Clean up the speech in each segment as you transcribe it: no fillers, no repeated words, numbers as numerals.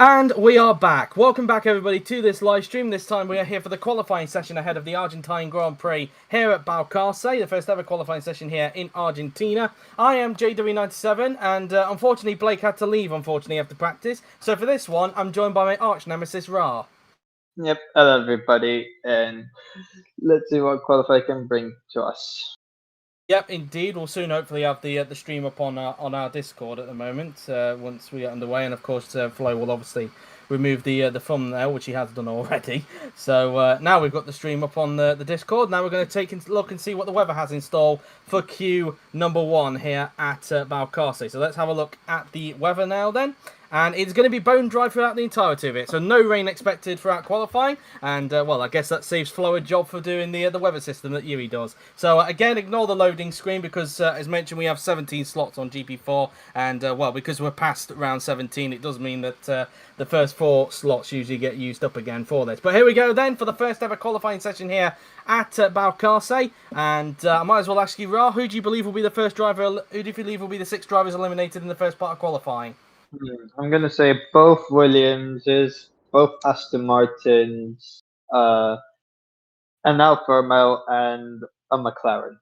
And we are back. Welcome back, everybody, to this live stream. This time we are here for the qualifying session ahead of the Argentine Grand Prix here at Balcarce, the first ever qualifying session here in Argentina. I am JW97, and unfortunately Blake had to leave, after practice. So for this one, I'm joined by my arch nemesis, Ra. Yep, hello everybody, and let's see what qualify can bring to us. Yep, indeed. We'll soon hopefully have the stream up on our Discord at the moment once we get underway, and of course Flo will obviously remove the thumbnail, which he has done already. So now we've got the stream up on the Discord. Now we're going to take a look and see what the weather has in store for Q number 1 here at Balcarce. So let's have a look at the weather now then. And it's going to be bone dry throughout the entirety of it. So no rain expected throughout qualifying. And, well, I guess that saves Flo a job for doing the weather system that Yuri does. So, again, ignore the loading screen because, as mentioned, we have 17 slots on GP4. And, well, because we're past round 17, it does mean that the first 4 slots usually get used up again for this. But here we go then for the first ever qualifying session here at Balcarce. And I might as well ask you, Ra, who do you believe will be the first driver? Who do you believe will be the 6 drivers eliminated in the first part of qualifying? I'm gonna say both Williamses, both Aston Martins, an Alfa Romeo, and a McLaren.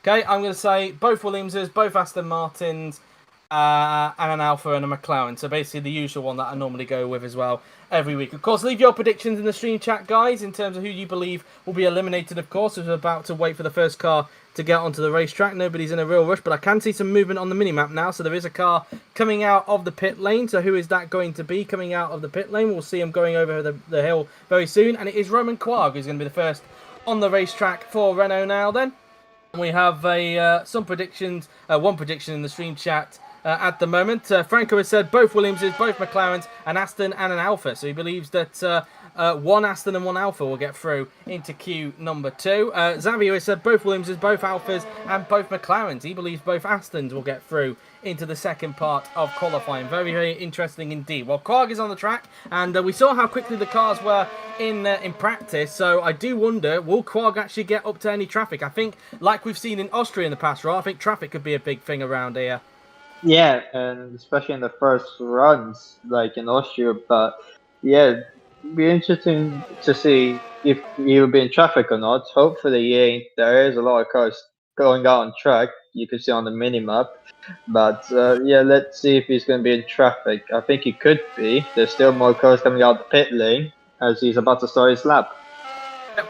Okay, I'm going to say both Williamses, both Aston Martins, and an Alfa and a McLaren. So basically the usual one that I normally go with as well every week. Of course, leave your predictions in the stream chat, guys, in terms of who you believe will be eliminated, of course, as we're about to wait for the first car to get onto the racetrack. Nobody's in a real rush, but I can see some movement on the minimap now. So there is a car coming out of the pit lane. So who is that going to be coming out of the pit lane? We'll see him going over the hill very soon. And it is Roman Quarg who's going to be the first on the racetrack for Renault now then. We have some predictions, one prediction in the stream chat at the moment. Franco has said both Williamses, both McLarens, an Aston and an Alfa. So he believes that one Aston and one Alfa will get through into Q number 2. Xavier has said both Williamses, both Alfas, and both McLarens. He believes both Astons will get through into the second part of qualifying. Very, very interesting indeed. Well, Quarg is on the track, and we saw how quickly the cars were in practice, so I do wonder, will Quarg actually get up to any traffic? I think, like we've seen in Austria in the past, right? I think traffic could be a big thing around here. Yeah, and especially in the first runs, like in Austria, but yeah, be interesting to see if he will be in traffic or not. Hopefully he ain't. There is a lot of cars going out on track, you can see on the minimap. But yeah, let's see if he's going to be in traffic. I think he could be. There's still more cars coming out the pit lane as he's about to start his lap.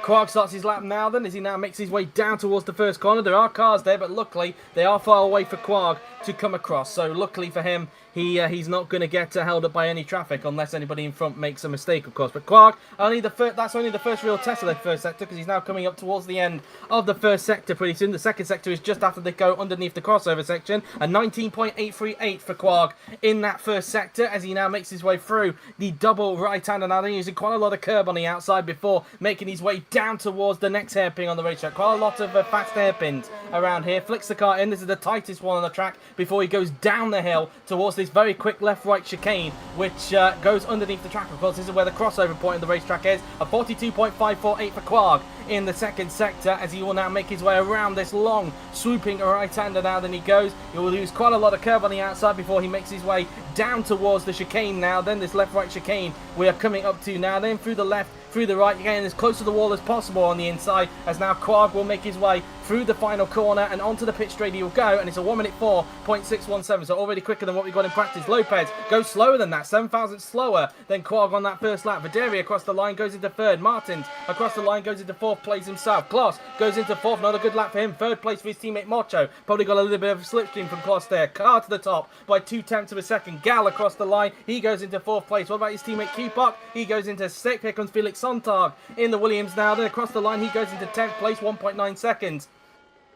Quarg starts his lap now then, as he now makes his way down towards the first corner. There are cars there, but luckily they are far away for Quarg to come across. So luckily for him, he's not going to get held up by any traffic unless anybody in front makes a mistake, of course. But Quarg, that's only the first real test of the first sector, because he's now coming up towards the end of the first sector pretty soon. The second sector is just after they go underneath the crossover section. A 19.838 for Quarg in that first sector, as he now makes his way through the double right-hander. Now they're using quite a lot of curb on the outside before making his way down towards the next hairpin on the racetrack. Quite a lot of fast hairpins around here. Flicks the car in. This is the tightest one on the track before he goes down the hill towards this very quick left-right chicane, which goes underneath the track. Of course, this is where the crossover point of the racetrack is. A 42.548 for Quarg in the second sector, as he will now make his way around this long swooping right-hander. Now then he goes. He will lose quite a lot of curb on the outside before he makes his way down towards the chicane now. Then this left-right chicane we are coming up to now. Then through the left, through the right, again as close to the wall as possible on the inside, as now Quarg will make his way through the final corner and onto the pit straight he will go, and it's a 1:04.617, so already quicker than what we got in practice. Lopez goes slower than that, 7,000 slower than Quarg on that first lap. Videri across the line goes into third. Martins across the line goes into fourth place himself. Kloss goes into fourth, not a good lap for him. Third place for his teammate Mocho, probably got a little bit of a slipstream from Kloss there. Car to the top by 0.2 of a second. Gal across the line, he goes into fourth place. What about his teammate Q-Puck? He goes into sixth. Here comes Felix Sontag in the Williams now. Then across the line he goes into 10th place, 1.9 seconds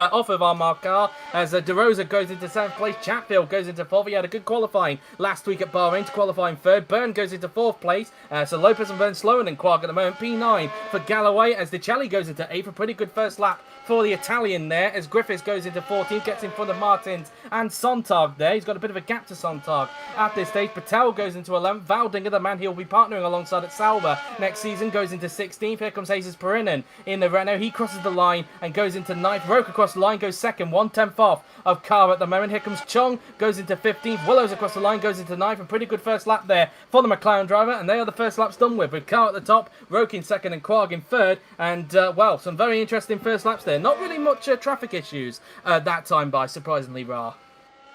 off of our mark car, as De Rosa goes into 7th place. Chatfield goes into 4th. He had a good qualifying last week at Bahrain to qualifying 3rd. Byrne goes into 4th place. So Lopez and Byrne slower than Quarg at the moment. P9 for Galloway, as Dicelli goes into 8th. A pretty good first lap for the Italian there, as Griffiths goes into 14th, gets in front of Martins and Sontag there. He's got a bit of a gap to Sontag at this stage. Patel goes into 11th. Valdinger, the man he'll be partnering alongside at Sauber next season, goes into 16th. Here comes Jesus Perinen in the Renault. He crosses the line and goes into 9th. Roke across across the line, goes second, 1/10 off of Carr at the moment. Here comes Chung, goes into 15th. Willows across the line, goes into 9th. A pretty good first lap there for the McLaren driver, and they are the first laps done with Carr at the top, Roke in second, and Quag in third. And, well, some very interesting first laps there. Not really much traffic issues that time by, surprisingly, Ra.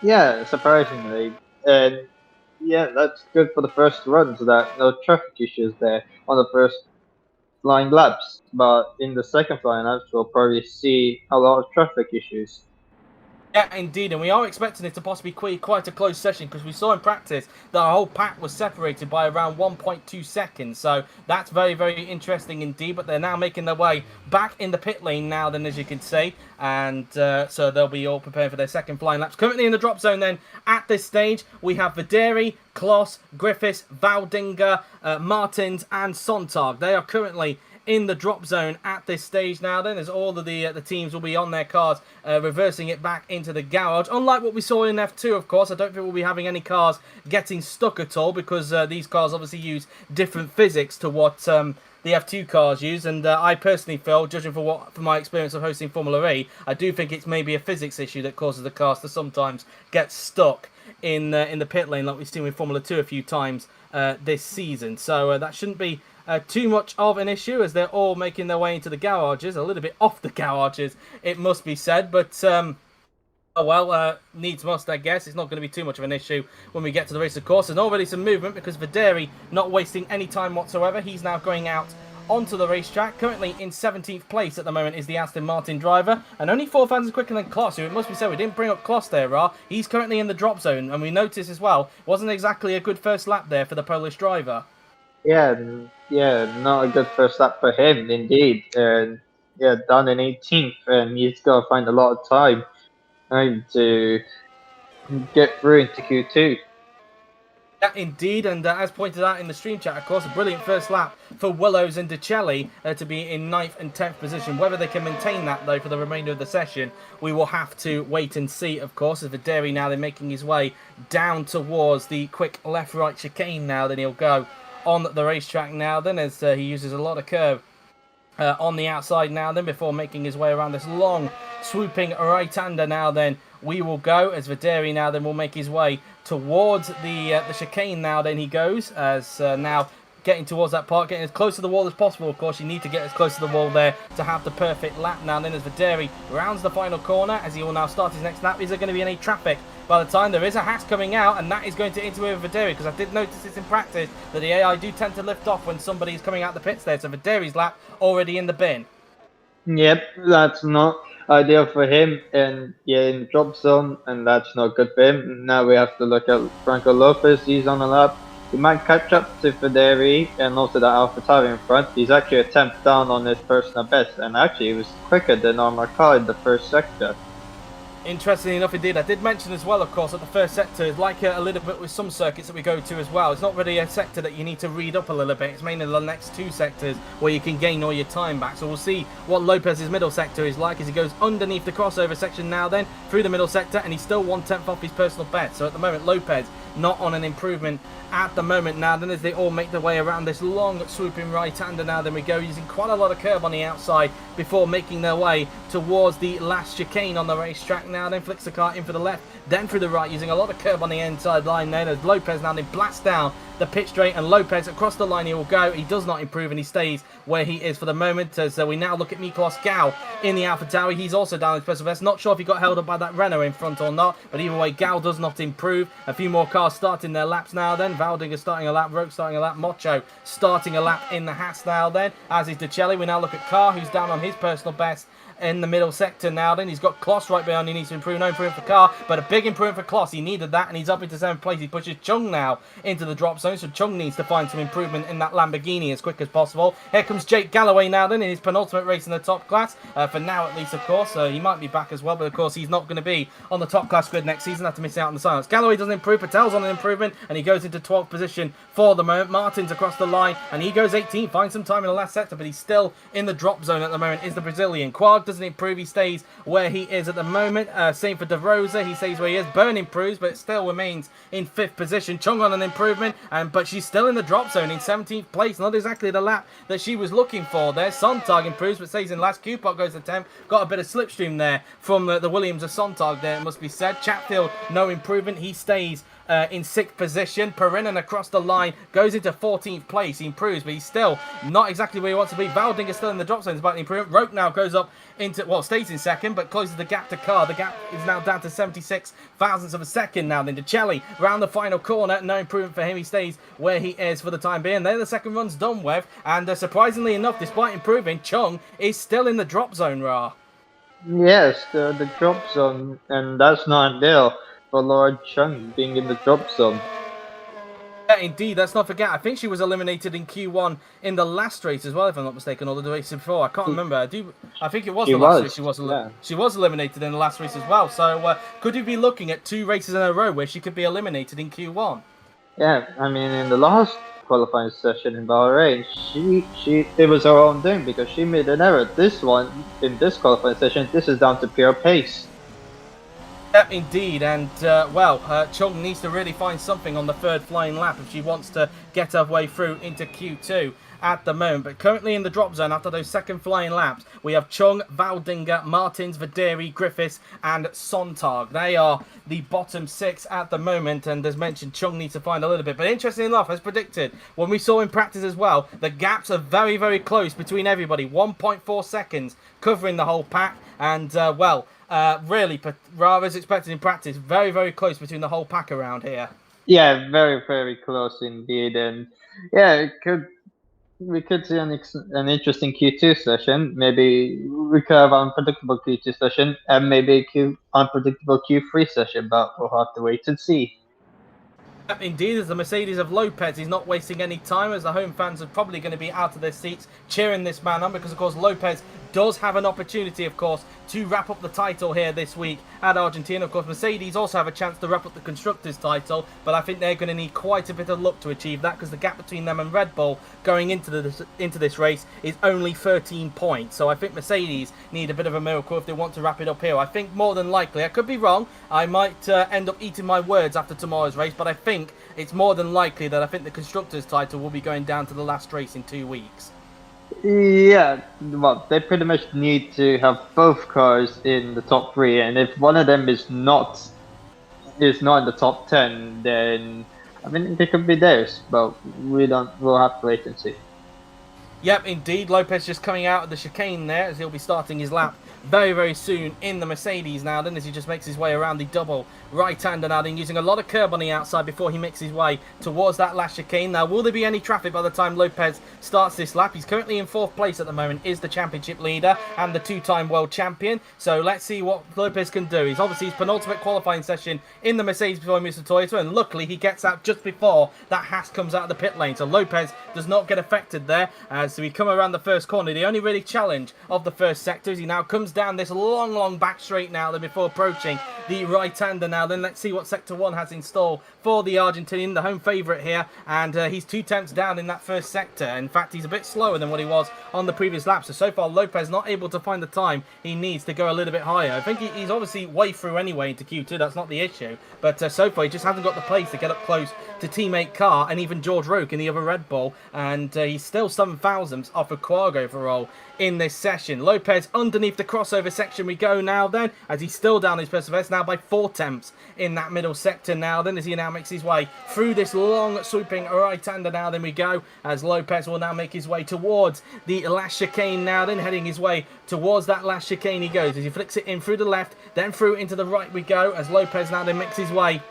Yeah, surprisingly. And yeah, that's good for the first run, so that no traffic issues there on the first flying laps. But in the second flying laps, we'll probably see a lot of traffic issues. Yeah, indeed, and we are expecting it to possibly be quite a close session because we saw in practice that our whole pack was separated by around 1.2 seconds. So that's very, very interesting indeed. But they're now making their way back in the pit lane now, then, as you can see. And so they'll be all prepared for their second flying laps. Currently in the drop zone then, at this stage, we have Videri, Kloss, Griffiths, Valdinger, Martins and Sontag. They are currently in the drop zone at this stage now then, as all of the teams will be on their cars reversing it back into the garage. Unlike what we saw in F2, of course, I don't think we'll be having any cars getting stuck at all because these cars obviously use different physics to what the F2 cars use, and I personally feel, judging from my experience of hosting Formula E, I do think it's maybe a physics issue that causes the cars to sometimes get stuck in the pit lane like we've seen with Formula 2 a few times this season. So that shouldn't be too much of an issue as they're all making their way into the garages, a little bit off the garages, it must be said, but oh well, needs must, I guess. It's not going to be too much of an issue when we get to the race, of course. There's already some movement because Videri not wasting any time whatsoever. He's now going out onto the racetrack. Currently in 17th place at the moment is the Aston Martin driver, and only 4 fans quicker than Kloss, who it must be said we didn't bring up Kloss there, Ra. He's currently in the drop zone, and we notice as well, wasn't exactly a good first lap there for the Polish driver. Yeah, not a good first lap for him, indeed. And yeah, done in 18th, and he's got to find a lot of time to get through into Q2. Yeah, indeed, and as pointed out in the stream chat, of course, a brilliant first lap for Willows and Decelli to be in 9th and 10th position. Whether they can maintain that, though, for the remainder of the session, we will have to wait and see, of course, as Videri now, they're making his way down towards the quick left-right chicane now, then he'll go on the racetrack now, then, as he uses a lot of curve on the outside now, then, before making his way around this long, swooping right-hander now, then, we will go, as Videri now, then, will make his way towards the chicane now, then he goes, as now getting towards that part, getting as close to the wall as possible. Of course, you need to get as close to the wall there to have the perfect lap now, then, as Videri rounds the final corner, as he will now start his next lap. Is there going to be any traffic by the time? There is a Haas coming out, and that is going to interfere with Videri, because I did notice this in practice, that the AI do tend to lift off when somebody is coming out the pits there, so Videri's lap already in the bin. Yep, that's not ideal for him, and yeah, in the drop zone, and that's not good for him. Now we have to look at Franco Lopez. He's on the lap. He might catch up to Videri and also that AlphaTauri in front. He's actually a 10th down on his personal best, and actually he was quicker than our car in the first sector. Interestingly enough, indeed, I did mention as well, of course, that the first sector is like a little bit with some circuits that we go to as well. It's not really a sector that you need to read up a little bit. It's mainly the next 2 sectors where you can gain all your time back. So we'll see what Lopez's middle sector is like as he goes underneath the crossover section now then, through the middle sector, and he's still 1/10 off his personal best. So at the moment, Lopez not on an improvement at the moment now then, as they all make their way around this long swooping right-hander now, then we go using quite a lot of curve on the outside before making their way towards the last chicane on the racetrack now, then flicks the car in for the left, then through the right, using a lot of curve on the inside line then, as Lopez now then blasts down the pit straight, and Lopez across the line he will go. He does not improve, and he stays where he is for the moment, as we now look at Miklos Gal in the AlphaTauri. He's also down his personal best. Not sure if he got held up by that Renault in front or not, but either way, Gal does not improve. A few more cars starting their laps now then. Valdinger starting a lap, Roke starting a lap, Mocho starting a lap in the Haas now then, as is Decelli. We now look at Carr, who's down on his personal best in the middle sector now then. He's got Kloss right behind. He needs to improve. No improvement for Carr, but a big improvement for Kloss. He needed that, and he's up into 7th place. He pushes Chung now into the drop zone, so Chung needs to find some improvement in that Lamborghini as quick as possible. Here comes Jake Galloway now then in his penultimate race in the top class, for now at least, of course. He might be back as well, but of course he's not going to be on the top class grid next season after missing out on the silence. Galloway doesn't improve. Patel's on an improvement, and he goes into 12th position for the moment. Martin's across the line, and he goes 18th, finds some time in the last sector, but he's still in the drop zone at the moment, is the Brazilian. Quag doesn't improve. He stays where he is at the moment. Same for De Rosa. He stays where he is. Byrne improves, but still remains in 5th position. Chung on an improvement, but she's still in the drop zone in 17th place. Not exactly the lap that she was looking for there. Sontag improves, but stays in last. Q-Pot goes to 10th. Got a bit of slipstream there from the Williams of Sontag there, it must be said. Chatfield, no improvement. He stays in 6th position. Perinen across the line goes into 14th place. He improves, but he's still not exactly where he wants to be. Valding is still in the drop zone. It's about the improvement. Roke now goes up into, well, stays in 2nd, but closes the gap to Carr. The gap is now down to 76 thousandths of a second now. Then DeCelli round the final corner. No improvement for him. He stays where he is for the time being. There the second run's done with. And surprisingly enough, despite improving, Chung is still in the drop zone, Ra. Yes, the drop zone, and that's not ideal for Lord Chung being in the drop zone. Yeah, indeed, let's not forget, I think she was eliminated in Q1 in the last race as well, if I'm not mistaken, or the race before. I can't remember. I think it was the last race she was eliminated in the last race as well. So could you be looking at 2 races in a row where she could be eliminated in Q1? Yeah, I mean, in the last qualifying session in Bahrain, it was her own doing because she made an error. This one, in this qualifying session, this is down to pure pace. Yep, indeed, and Chung needs to really find something on the 3rd flying lap if she wants to get her way through into Q2 at the moment. But currently in the drop zone after those 2nd flying laps, we have Chung, Valdinger, Martins, Vaderi, Griffiths, and Sontag. They are the bottom 6 at the moment, and as mentioned, Chung needs to find a little bit. But interestingly enough, as predicted, when we saw in practice as well, the gaps are very, very close between everybody. 1.4 seconds covering the whole pack, and really, rather as expected in practice, very, very close between the whole pack around here. Yeah, very, very close indeed, and yeah, we could see an interesting Q2 session. Maybe we could have an unpredictable Q2 session and maybe unpredictable Q3 session, but we'll have to wait and see. Indeed, as the Mercedes of Lopez, he's not wasting any time, as the home fans are probably going to be out of their seats cheering this man on, because of course Lopez does have an opportunity, of course, to wrap up the title here this week at Argentina. Of course, Mercedes also have a chance to wrap up the Constructors' title, but I think they're going to need quite a bit of luck to achieve that, because the gap between them and Red Bull going into this race is only 13 points. So I think Mercedes need a bit of a miracle if they want to wrap it up here. I think more than likely, I could be wrong, I might end up eating my words after tomorrow's race, but I think it's more than likely that I think the Constructors' title will be going down to the last race in 2 weeks. Yeah, well, they pretty much need to have both cars in the top 3, and if one of them is not in the top 10, then I mean they could be theirs, but we'll have to wait and see. Yep, indeed, Lopez just coming out of the chicane there, as he'll be starting his lap very, very soon in the Mercedes now, then, as he just makes his way around the double right-hander now, then using a lot of curb on the outside before he makes his way towards that last chicane. Now, will there be any traffic by the time Lopez starts this lap? He's currently in 4th place at the moment, is the championship leader and the 2-time world champion. So let's see what Lopez can do. He's obviously his penultimate qualifying session in the Mercedes before he moves to Toyota, and luckily he gets out just before that Haas comes out of the pit lane. So Lopez does not get affected there as we come around the first corner. The only really challenge of the first sector is he now comes down this long back straight now, then before approaching the right-hander now. Then let's see what Sector 1 has in store for the Argentinian, the home favourite here, and he's 2 tenths down in that first sector. In fact, he's a bit slower than what he was on the previous lap. So far, Lopez not able to find the time he needs to go a little bit higher. I think he's obviously way through anyway into Q2, that's not the issue, but so far he just hasn't got the pace to get up close to teammate Carr and even George Roque in the other Red Bull, and he's still 7 thousandths off of Quag overall in this session. Lopez underneath the crossover section we go now then, as he's still down his perseverance now by 4 tenths in that middle sector now then, as he now makes his way through this long swooping right-hander now then we go, as Lopez will now make his way towards the last chicane now then, heading his way towards that last chicane he goes, as he flicks it in through the left, then through into the right we go, as Lopez now then makes his way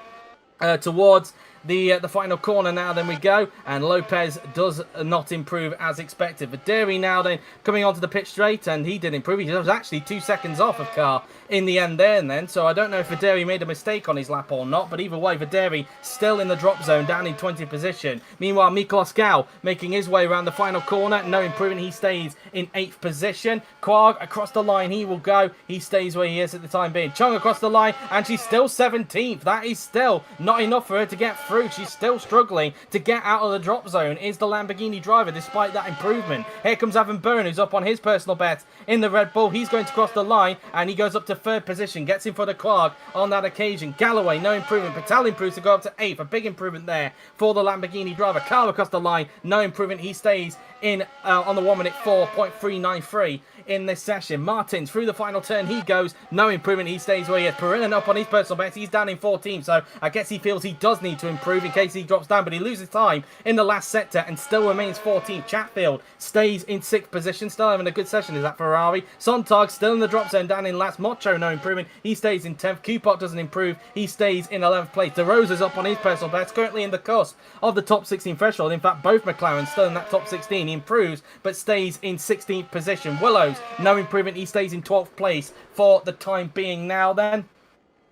towards the final corner now then we go, and Lopez does not improve as expected. But Vaderi now then coming onto the pit straight, and he did improve. He was actually 2 seconds off of Carr in the end there and then, so I don't know if Vaderi made a mistake on his lap or not, but either way, Vaderi still in the drop zone down in 20th position. Meanwhile, Miklos Gau making his way around the final corner, no improvement, he stays in 8th position. Quag across the line, he will go, he stays where he is at the time being. Chung across the line, and she's still 17th. That is still not enough for her to get through. She's still struggling to get out of the drop zone, is the Lamborghini driver, despite that improvement. Here comes Evan Byrne, who's up on his personal best in the Red Bull. He's going to cross the line, and he goes up to 3rd position, gets in front of Clark on that occasion. Galloway, no improvement. Patel improves to go up to 8th. A big improvement there for the Lamborghini driver. Carl across the line, no improvement. He stays in on the 1 minute 4.393 in this session. Martins through the final turn, he goes, no improvement. He stays where he is. Perrin up on his personal best. He's down in 14th, so I guess he feels he does need to improve in case he drops down, but he loses time in the last sector and still remains 14th. Chatfield stays in 6th position, still having a good session, is that Ferrari. Sontag still in the drop zone, down in last. Mocho, no improvement. He stays in 10th. Kupot doesn't improve. He stays in 11th place. De Rosa's up on his personal best, currently in the cusp of the top 16 threshold. In fact, both McLaren still in that top 16. He improves, but stays in 16th position. Willows, no improvement. He stays in 12th place for the time being now then.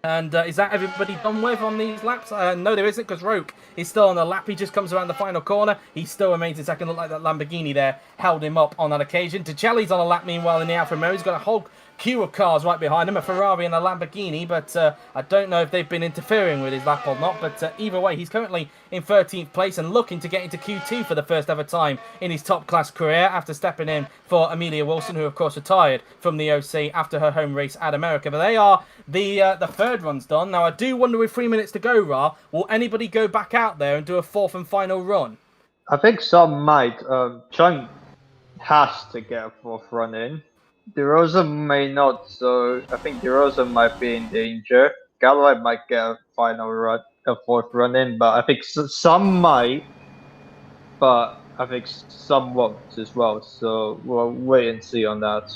And is that everybody done with on these laps? No, there isn't, because Roke is still on the lap. He just comes around the final corner. He still remains in second. Look like that Lamborghini there held him up on that occasion. Ticelli's on a lap, meanwhile, in the Alfa Romeo. He's got a whole queue of cars right behind him, a Ferrari and a Lamborghini, but I don't know if they've been interfering with his lap or not, but either way, he's currently in 13th place and looking to get into Q2 for the first ever time in his top class career after stepping in for Amelia Wilson, who of course retired from the OC after her home race at America. But they are the third run's done. Now I do wonder, with 3 minutes to go, Ra, will anybody go back out there and do a 4th and final run? I think some might. Chung has to get a 4th run in. De Rosa may not, so I think De Rosa might be in danger. Galloway might get a final run, a 4th run in, but I think some might, but I think some won't as well. So we'll wait and see on that.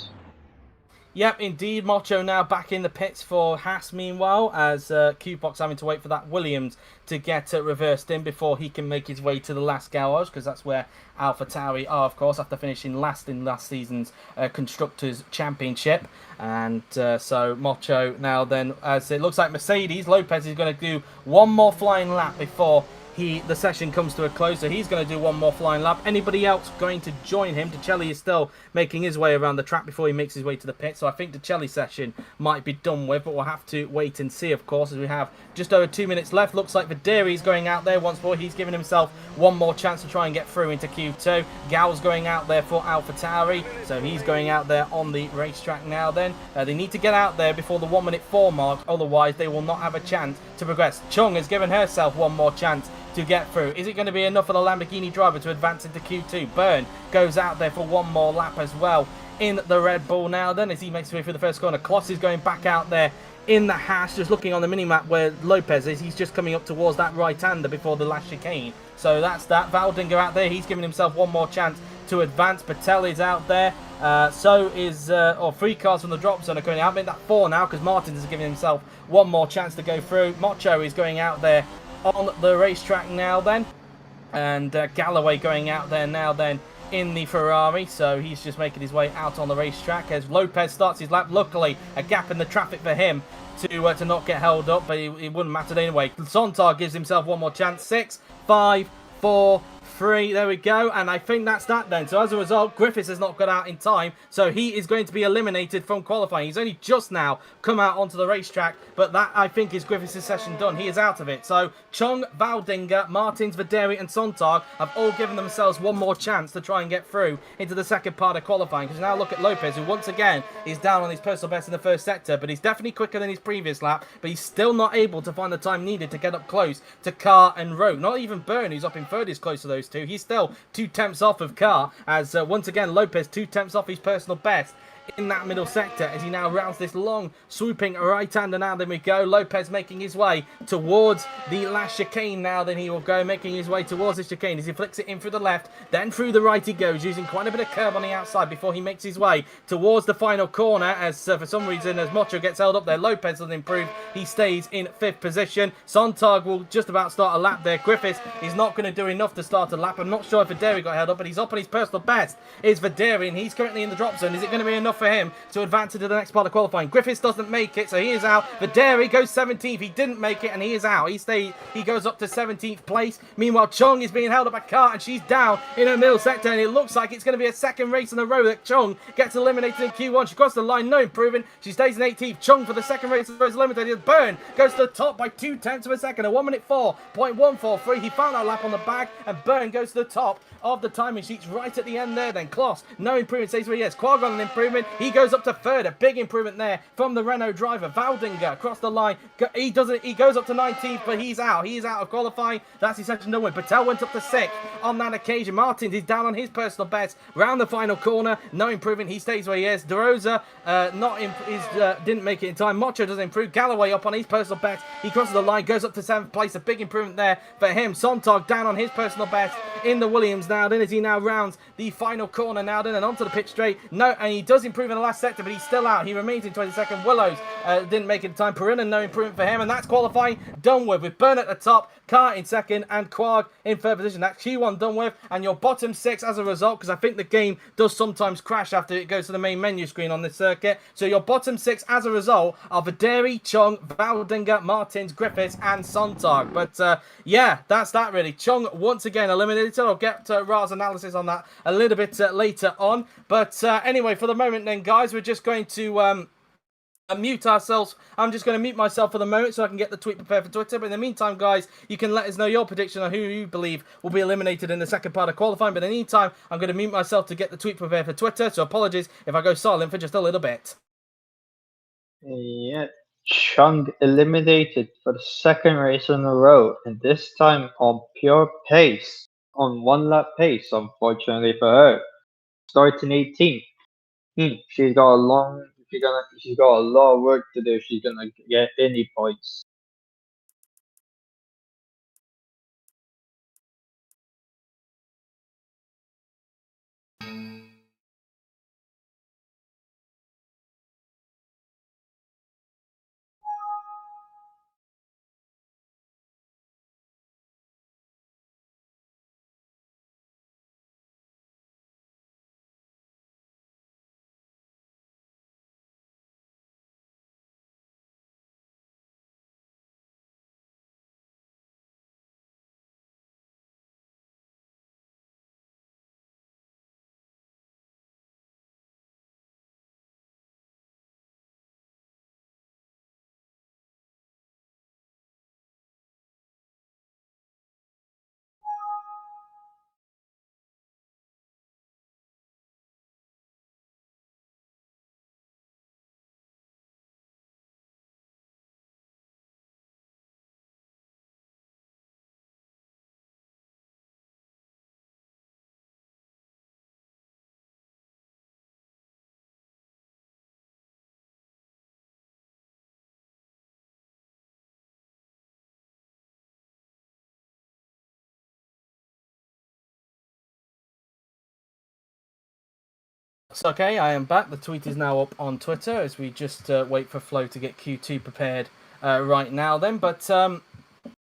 Yep, indeed. Mocho now back in the pits for Haas, meanwhile, as Q-Box having to wait for that Williams to get reversed in before he can make his way to the last garage, because that's where AlphaTauri are, of course, after finishing last in last season's Constructors' Championship. And so Mocho now then, as it looks like Mercedes, Lopez is going to do one more flying lap before the session comes to a close, so he's going to do one more flying lap. Anybody else going to join him? Ticelli is still making his way around the track before he makes his way to the pit, so I think Ticelli's session might be done with, but we'll have to wait and see, of course, as we have just over 2 minutes left. Looks like Videri's going out there once more. He's giving himself one more chance to try and get through into Q2. Gal's going out there for AlphaTauri, so he's going out there on the racetrack now then. They need to get out there before the 1 minute 4 mark, otherwise they will not have a chance to progress. Chung has given herself one more chance to get through. Is it going to be enough for the Lamborghini driver to advance into Q2? Byrne goes out there for one more lap as well in the Red Bull now then, as he makes his way through the first corner. Kloss is going back out there in the Haas, just looking on the mini-map where Lopez is. He's just coming up towards that right-hander before the last chicane. So that's that. Valdinger out there. He's giving himself one more chance to advance. Patel is out there. So is 3 cars from the drop zone are going out. I mean, that 4 now, because Martins is giving himself one more chance to go through. Mocho is going out there on the racetrack now then, and Galloway going out there now then in the Ferrari, so he's just making his way out on the racetrack as Lopez starts his lap. Luckily a gap in the traffic for him to not get held up, but it wouldn't matter anyway. Sontag gives himself one more chance. 6, 5, 4, 3, there we go, and I think that's that then. So as a result, Griffiths has not got out in time, so he is going to be eliminated from qualifying. He's only just now come out onto the racetrack, but that, I think, is Griffiths' session done. He is out of it. So Chung, Valdinger, Martins, Videri and Sontag have all given themselves one more chance to try and get through into the second part of qualifying, because now look at Lopez, who once again is down on his personal best in the first sector, but he's definitely quicker than his previous lap, but he's still not able to find the time needed to get up close to Carr and Rowe. Not even Byrne, who's up in third, is close to those two. He's still 2 tenths off of Carr, as once again Lopez 2 tenths off his personal best in that middle sector as he now rounds this long swooping right hander. Now then we go, Lopez making his way towards the last chicane. Now then he will go, making his way towards the chicane as he flicks it in through the left, then through the right he goes, using quite a bit of curb on the outside before he makes his way towards the final corner, as for some reason as Mocho gets held up there, Lopez doesn't improve. He stays in 5th position. Sontag will just about start a lap there. Griffiths is not going to do enough to start a lap. I'm not sure if Videri got held up, but he's up on his personal best is Videri, and he's currently in the drop zone. Is it going to be enough for him to advance into the next part of qualifying. Griffiths doesn't make it, so he is out. Videri goes 17th. He didn't make it, and he is out. He goes up to 17th place. Meanwhile, Chung is being held up by Kart, and she's down in her middle sector, and it looks like it's going to be a second race in a row that Chung gets eliminated in Q1. She crosses the line, no improvement. She stays in 18th. Chung for the second race is eliminated. Byrne goes to the top by 0.2 of a second, a 1:04.143. He found that lap on the back, and Byrne goes to the top of the timing sheets right at the end there. Then Kloss, no improvement, stays where he is. Quark on an improvement. He goes up to third, a big improvement there from the Renault driver. Valdinger across the line. He goes up to 19th, but he's out. He is out of qualifying. That's his session no win. Patel went up to 6th on that occasion. Martins is down on his personal best. Round the final corner, no improvement. He stays where he is. De Rosa didn't make it in time. Mocho doesn't improve. Galloway up on his personal best. He crosses the line, goes up to 7th place. A big improvement there for him. Sontag down on his personal best in the Williams now. Then as he now rounds the final corner now, then and onto the pitch straight. No, and he does improve in the last sector, but he's still out. He remains in 22nd. Willows didn't make it in time. Perrin, no improvement for him, and that's qualifying done with Byrne at the top, Kart in second, and Quarg in third position. That's Q1 done with, and your bottom 6 as a result, because I think the game does sometimes crash after it goes to the main menu screen on this circuit. So your bottom 6 as a result are Videri, Chung, Valdinger, Martins, Griffiths, and Sontag. But yeah, that's that really. Chung once again eliminated. I'll get to Ra's analysis on that a little bit later on. But anyway, for the moment then, guys, we're just going to mute ourselves. I'm just going to mute myself for the moment so I can get the tweet prepared for Twitter. But in the meantime, guys, you can let us know your prediction on who you believe will be eliminated in the second part of qualifying. But in the meantime, I'm going to mute myself to get the tweet prepared for Twitter. So apologies if I go silent for just a little bit. Yeah, Chung eliminated for the second race in a row, and this time on pure pace, on one lap pace, unfortunately for her. Starting 18th. She's got a lot of work to do if she's gonna get any points. So, okay, I am back. The tweet is now up on Twitter as we just wait for Flo to get Q2 prepared right now then. But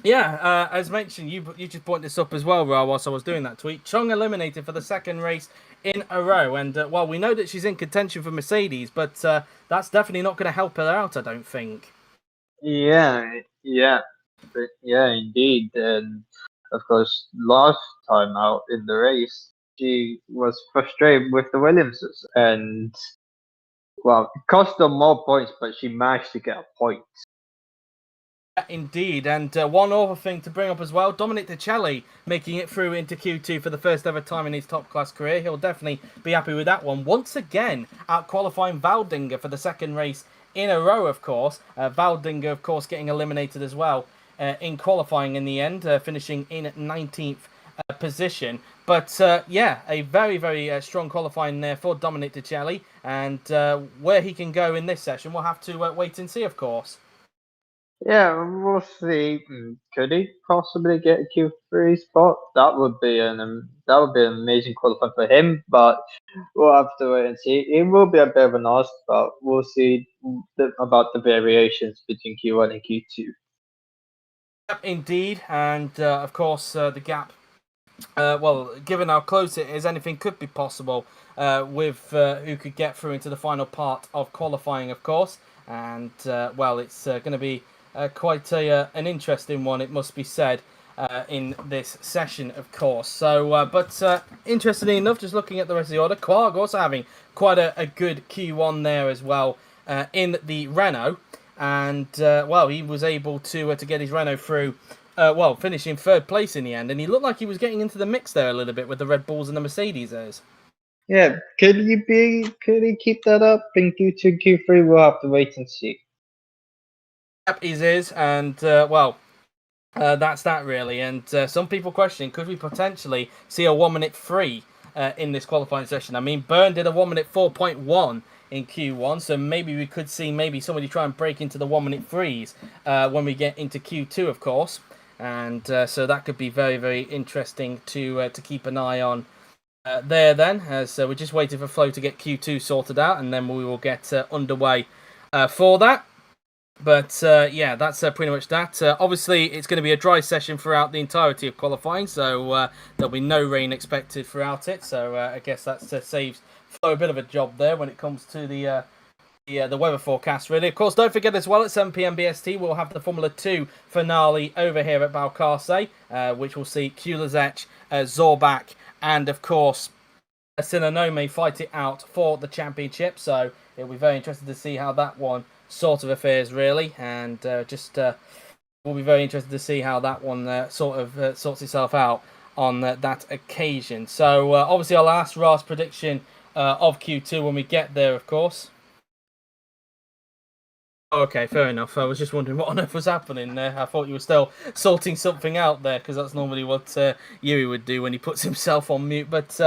yeah, as mentioned, you just pointed this up as well, Ra, whilst I was doing that tweet. Chung eliminated for the second race in a row. And, well, we know that she's in contention for Mercedes, but that's definitely not going to help her out, I don't think. Yeah, indeed. And of course, last time out in the race, she was frustrated with the Williamses, and well, it cost them more points, but she managed to get a point. Indeed, and one other thing to bring up as well, Dominic DeCelli making it through into Q2 for the first ever time in his top class career. He'll definitely be happy with that one. Once again, out qualifying Valdinger for the second race in a row, of course. Valdinger, of course, getting eliminated as well in qualifying in the end, finishing in 19th position. But yeah, a very, very strong qualifying there for Dominic DeCelli, and where he can go in this session, we'll have to wait and see, of course. Yeah, we'll see. Could he possibly get a Q3 spot? That would be an amazing qualifying for him. But we'll have to wait and see. It will be a bit of an ask, but we'll see about the variations between Q1 and Q2. Yep, indeed, and of course the gap well, given how close it is, anything could be possible with who could get through into the final part of qualifying, of course. And, well, it's going to be quite an interesting one, it must be said, in this session, of course. So, but interestingly enough, just looking at the rest of the order, Quarg also having quite a good Q1 there as well in the Renault. And, well, he was able to get his Renault through. Well, finishing third place in the end, and he looked like he was getting into the mix there a little bit with the Red Bulls and the Mercedes. Yeah, could he keep that up in Q2, Q3? We'll have to wait and see. Yep, he is, and well, that's that really. And some people questioning, could we potentially see a 1 minute 3 in this qualifying session? I mean, Byrne did a 1 minute 4.1 in Q1, so maybe we could see somebody try and break into the 1 minute 3s when we get into Q2, of course. And so that could be very, very interesting to keep an eye on there then. So we're just waiting for Flo to get Q2 sorted out, and then we will get underway for that. But yeah, that's pretty much that. Obviously, it's going to be a dry session throughout the entirety of qualifying, so there'll be no rain expected throughout it. So I guess that saves Flo a bit of a job there when it comes to the weather forecast, really. Of course, don't forget as well, at 7 p.m. BST, we'll have the Formula 2 finale over here at Balcarce, which will see Kulazec, Zorbach, and, of course, Sinanome fight it out for the championship. So it'll be very interesting to see how that one sort of affairs, really. And we'll be very interested to see how that one sorts itself out on that occasion. So, obviously, I'll ask Ra's prediction of Q2 when we get there, of course. Okay, fair enough. I was just wondering what on earth was happening there. I thought you were still sorting something out there, because that's normally what Yui would do when he puts himself on mute. But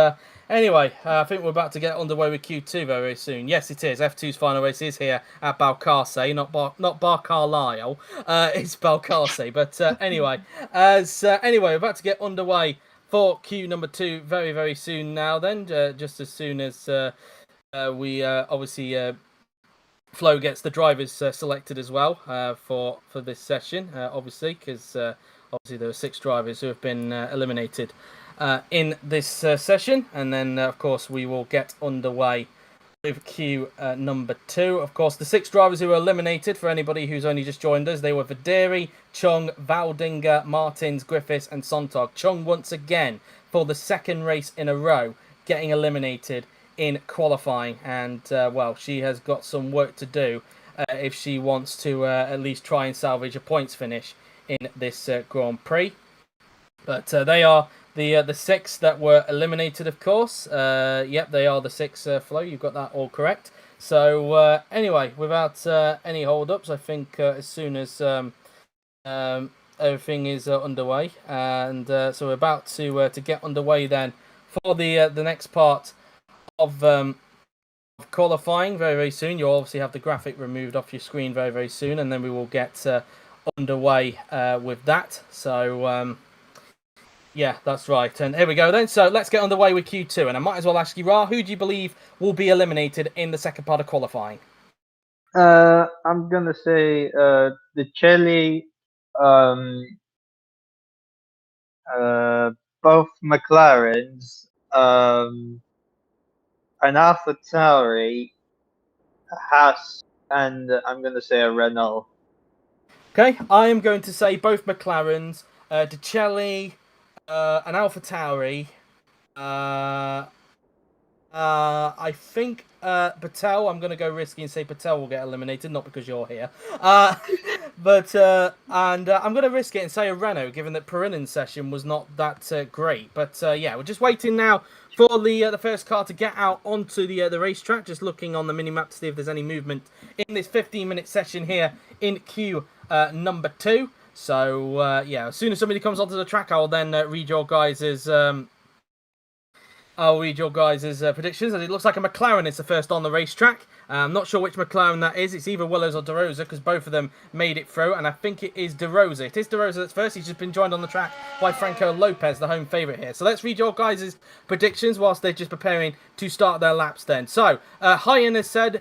anyway, I think we're about to get underway with Q2 very, very soon. Yes, it is. F2's final race is here at Balcarce, not Bar Carlisle. It's Balcarce. But anyway, anyway, we're about to get underway for Q number 2 very, very soon now. Then, just as soon as we obviously. Flo gets the drivers selected as well for this session, obviously, because obviously there are 6 drivers who have been eliminated in this session. And then, of course, we will get underway with Q number 2. Of course, the 6 drivers who were eliminated, for anybody who's only just joined us, they were Videri, Chung, Valdinger, Martins, Griffiths and Sontag. Chung once again, for the second race in a row, getting eliminated in qualifying, and well, she has got some work to do if she wants to at least try and salvage a points finish in this Grand Prix. But they are the 6 that were eliminated, of course. Yep, they are the 6, Flo, you've got that all correct. So anyway, without any hold-ups, I think as soon as everything is underway, and so we're about to get underway then for the next part of qualifying very, very soon. You'll obviously have the graphic removed off your screen very, very soon, and then we will get underway with that. So yeah, that's right. And here we go then. So let's get underway with Q2, and I might as well ask you, Ra, who do you believe will be eliminated in the second part of qualifying? I'm gonna say the Chile, both McLarens, an AlphaTauri, a Haas, and I'm going to say a Renault. Okay, I am going to say both McLarens, Decelli, an AlphaTauri. I think Patel, I'm going to go risky and say Patel will get eliminated, not because you're here. But I'm going to risk it and say a Renault, given that Perennin's session was not that great. But yeah, we're just waiting now for the first car to get out onto the racetrack. Just looking on the mini-map to see if there's any movement in this 15-minute session here in Q number 2. So yeah, as soon as somebody comes onto the track, I'll then read your guys' predictions. And it looks like a McLaren is the first on the racetrack. I'm not sure which McLaren that is. It's either Willows or De Rosa, because both of them made it through. And I think it is De Rosa. It is De Rosa that's first. He's just been joined on the track by Franco Lopez, the home favourite here. So let's read your guys' predictions whilst they're just preparing to start their laps then. So, Hyen has said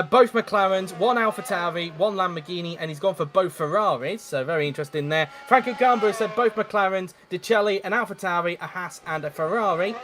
both McLarens, one AlphaTauri, one Lamborghini, and he's gone for both Ferraris. So very interesting there. Franco Gamba has said both McLarens, Dicelli, an AlphaTauri, a Haas, and a Ferrari.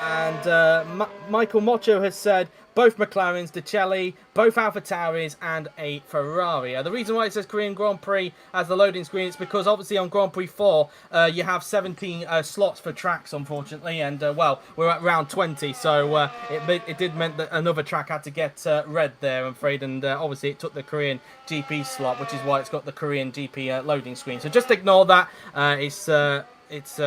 And Michael Mocho has said both McLarens, Dicelli, both AlphaTauris, and a Ferrari. The reason why it says Korean Grand Prix as the loading screen is because obviously on Grand Prix 4 you have 17 slots for tracks, unfortunately, and well, we're at round 20, so it did mean that another track had to get red there, I'm afraid, and obviously it took the Korean GP slot, which is why it's got the Korean GP loading screen. So just ignore that. It's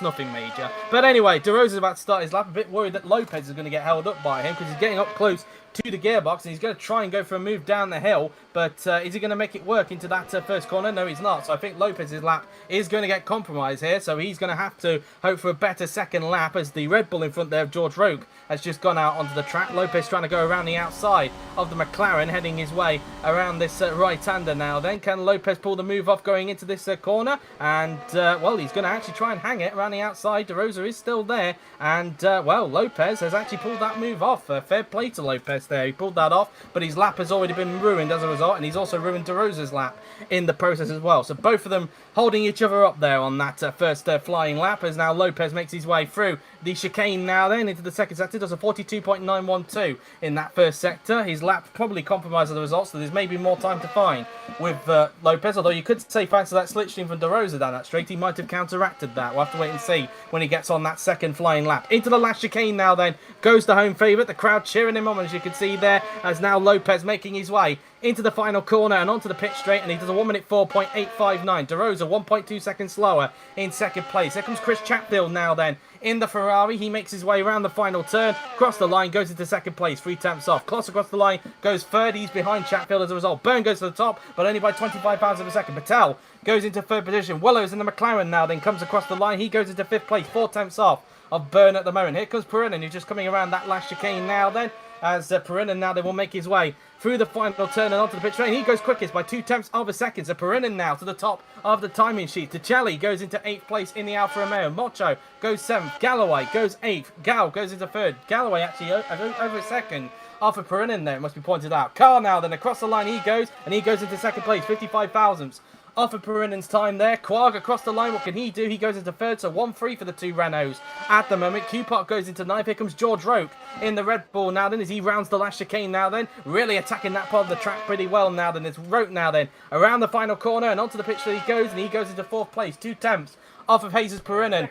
nothing major. But anyway, De Rosa's about to start his lap. A bit worried that Lopez is going to get held up by him because he's getting up close to the gearbox and he's going to try and go for a move down the hill. But is he going to make it work into that first corner? No, he's not. So I think Lopez's lap is going to get compromised here. So he's going to have to hope for a better second lap as the Red Bull in front there of George Roque has just gone out onto the track. Lopez trying to go around the outside of the McLaren, heading his way around this right-hander now. Then can Lopez pull the move off going into this corner? And, well, he's going to actually try and hang it around the outside. De Rosa is still there. And, well, Lopez has actually pulled that move off. Fair play to Lopez there. He pulled that off, but his lap has already been ruined as a result, and he's also ruined De Rosa's lap in the process as well. So both of them holding each other up there on that first flying lap as now Lopez makes his way through the chicane now then into the second sector. Does a 42.912 in that first sector. His lap probably compromised as a result, so there's maybe more time to find with Lopez, although you could say thanks to that slipstream from De Rosa down that straight, he might have counteracted that. We'll have to wait and see when he gets on that second flying lap. Into the last chicane now then goes the home favourite, the crowd cheering him on as you can see there, as now Lopez making his way into the final corner and onto the pit straight, and he does a 1 minute 4.859. De Rosa 1.2 seconds slower in second place. Here comes Chris Chatfield now then in the Ferrari. He makes his way around the final turn, across the line, goes into second place, 3 tenths off. Kloss across the line, goes third. He's behind Chatfield as a result. Byrne goes to the top, but only by 25 pounds of a second. Patel goes into third position. Willows in the McLaren now then comes across the line. He goes into fifth place, 4 tenths off of Byrne at the moment. Here comes Perrin, who's just coming around that last chicane now then, as Perrin now they will make his way through the final turn and onto the pit straight. He goes quickest by 2 tenths of a second. So Perrin now to the top of the timing sheet. Dicelli goes into 8th place in the Alfa Romeo. Mocho goes 7th. Galloway goes 8th. Gal goes into 3rd. Galloway actually over a second off of Perrin there, it must be pointed out. Carr now then across the line he goes, and he goes into second place, 55 thousandths off of Perrinen's time there. Quag across the line, what can he do? He goes into third, so 1-3 for the two Renaults at the moment. Q-Park goes into ninth. Here comes George Roque in the Red Bull now then as he rounds the last chicane now then. Really attacking that part of the track pretty well now then. It's Roque now then around the final corner and onto the pitch that he goes, and he goes into 4th place, 2 tenths off of Jesus Perrinen.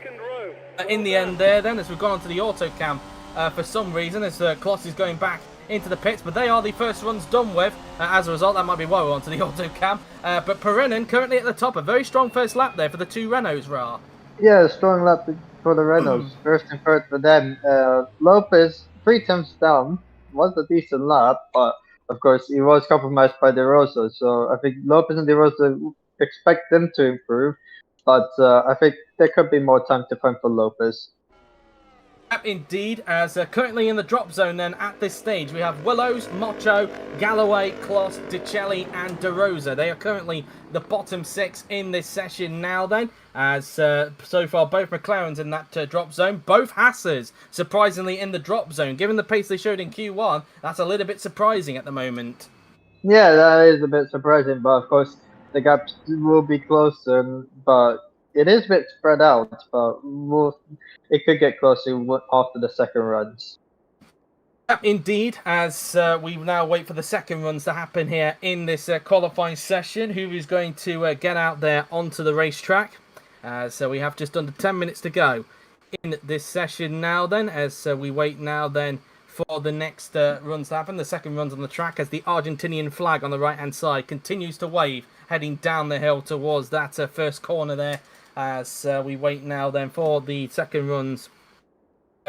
In the end there then, as we've gone onto the auto cam for some reason, as Kloss is going back into the pits, but they are the first runs done with. As a result, that might be why we're onto the auto cam. But Perrinen currently at the top. A very strong first lap there for the two Renaults, Ra. Yeah, strong lap for the Renaults. First and third for them. Lopez, 3 tenths down, was a decent lap, but of course he was compromised by De Rosa. So I think Lopez and De Rosa expect them to improve, but I think there could be more time to find for Lopez. Indeed, as currently in the drop zone then at this stage we have Willows, Mocho, Galloway, Kloss, Dicelli and De Rosa. They are currently the bottom 6 in this session now then, as so far both McLarens in that drop zone, both Haasers surprisingly in the drop zone. Given the pace they showed in Q1, that's a little bit surprising at the moment. Yeah, that is a bit surprising, but of course the gap will be closer, but it is a bit spread out, but it could get closer after the second runs. Indeed, as we now wait for the second runs to happen here in this qualifying session. Who is going to get out there onto the racetrack? So we have just under 10 minutes to go in this session now then, as we wait now then for the next runs to happen. The second runs on the track as the Argentinian flag on the right hand side continues to wave, heading down the hill towards that first corner there, as we wait now then for the second runs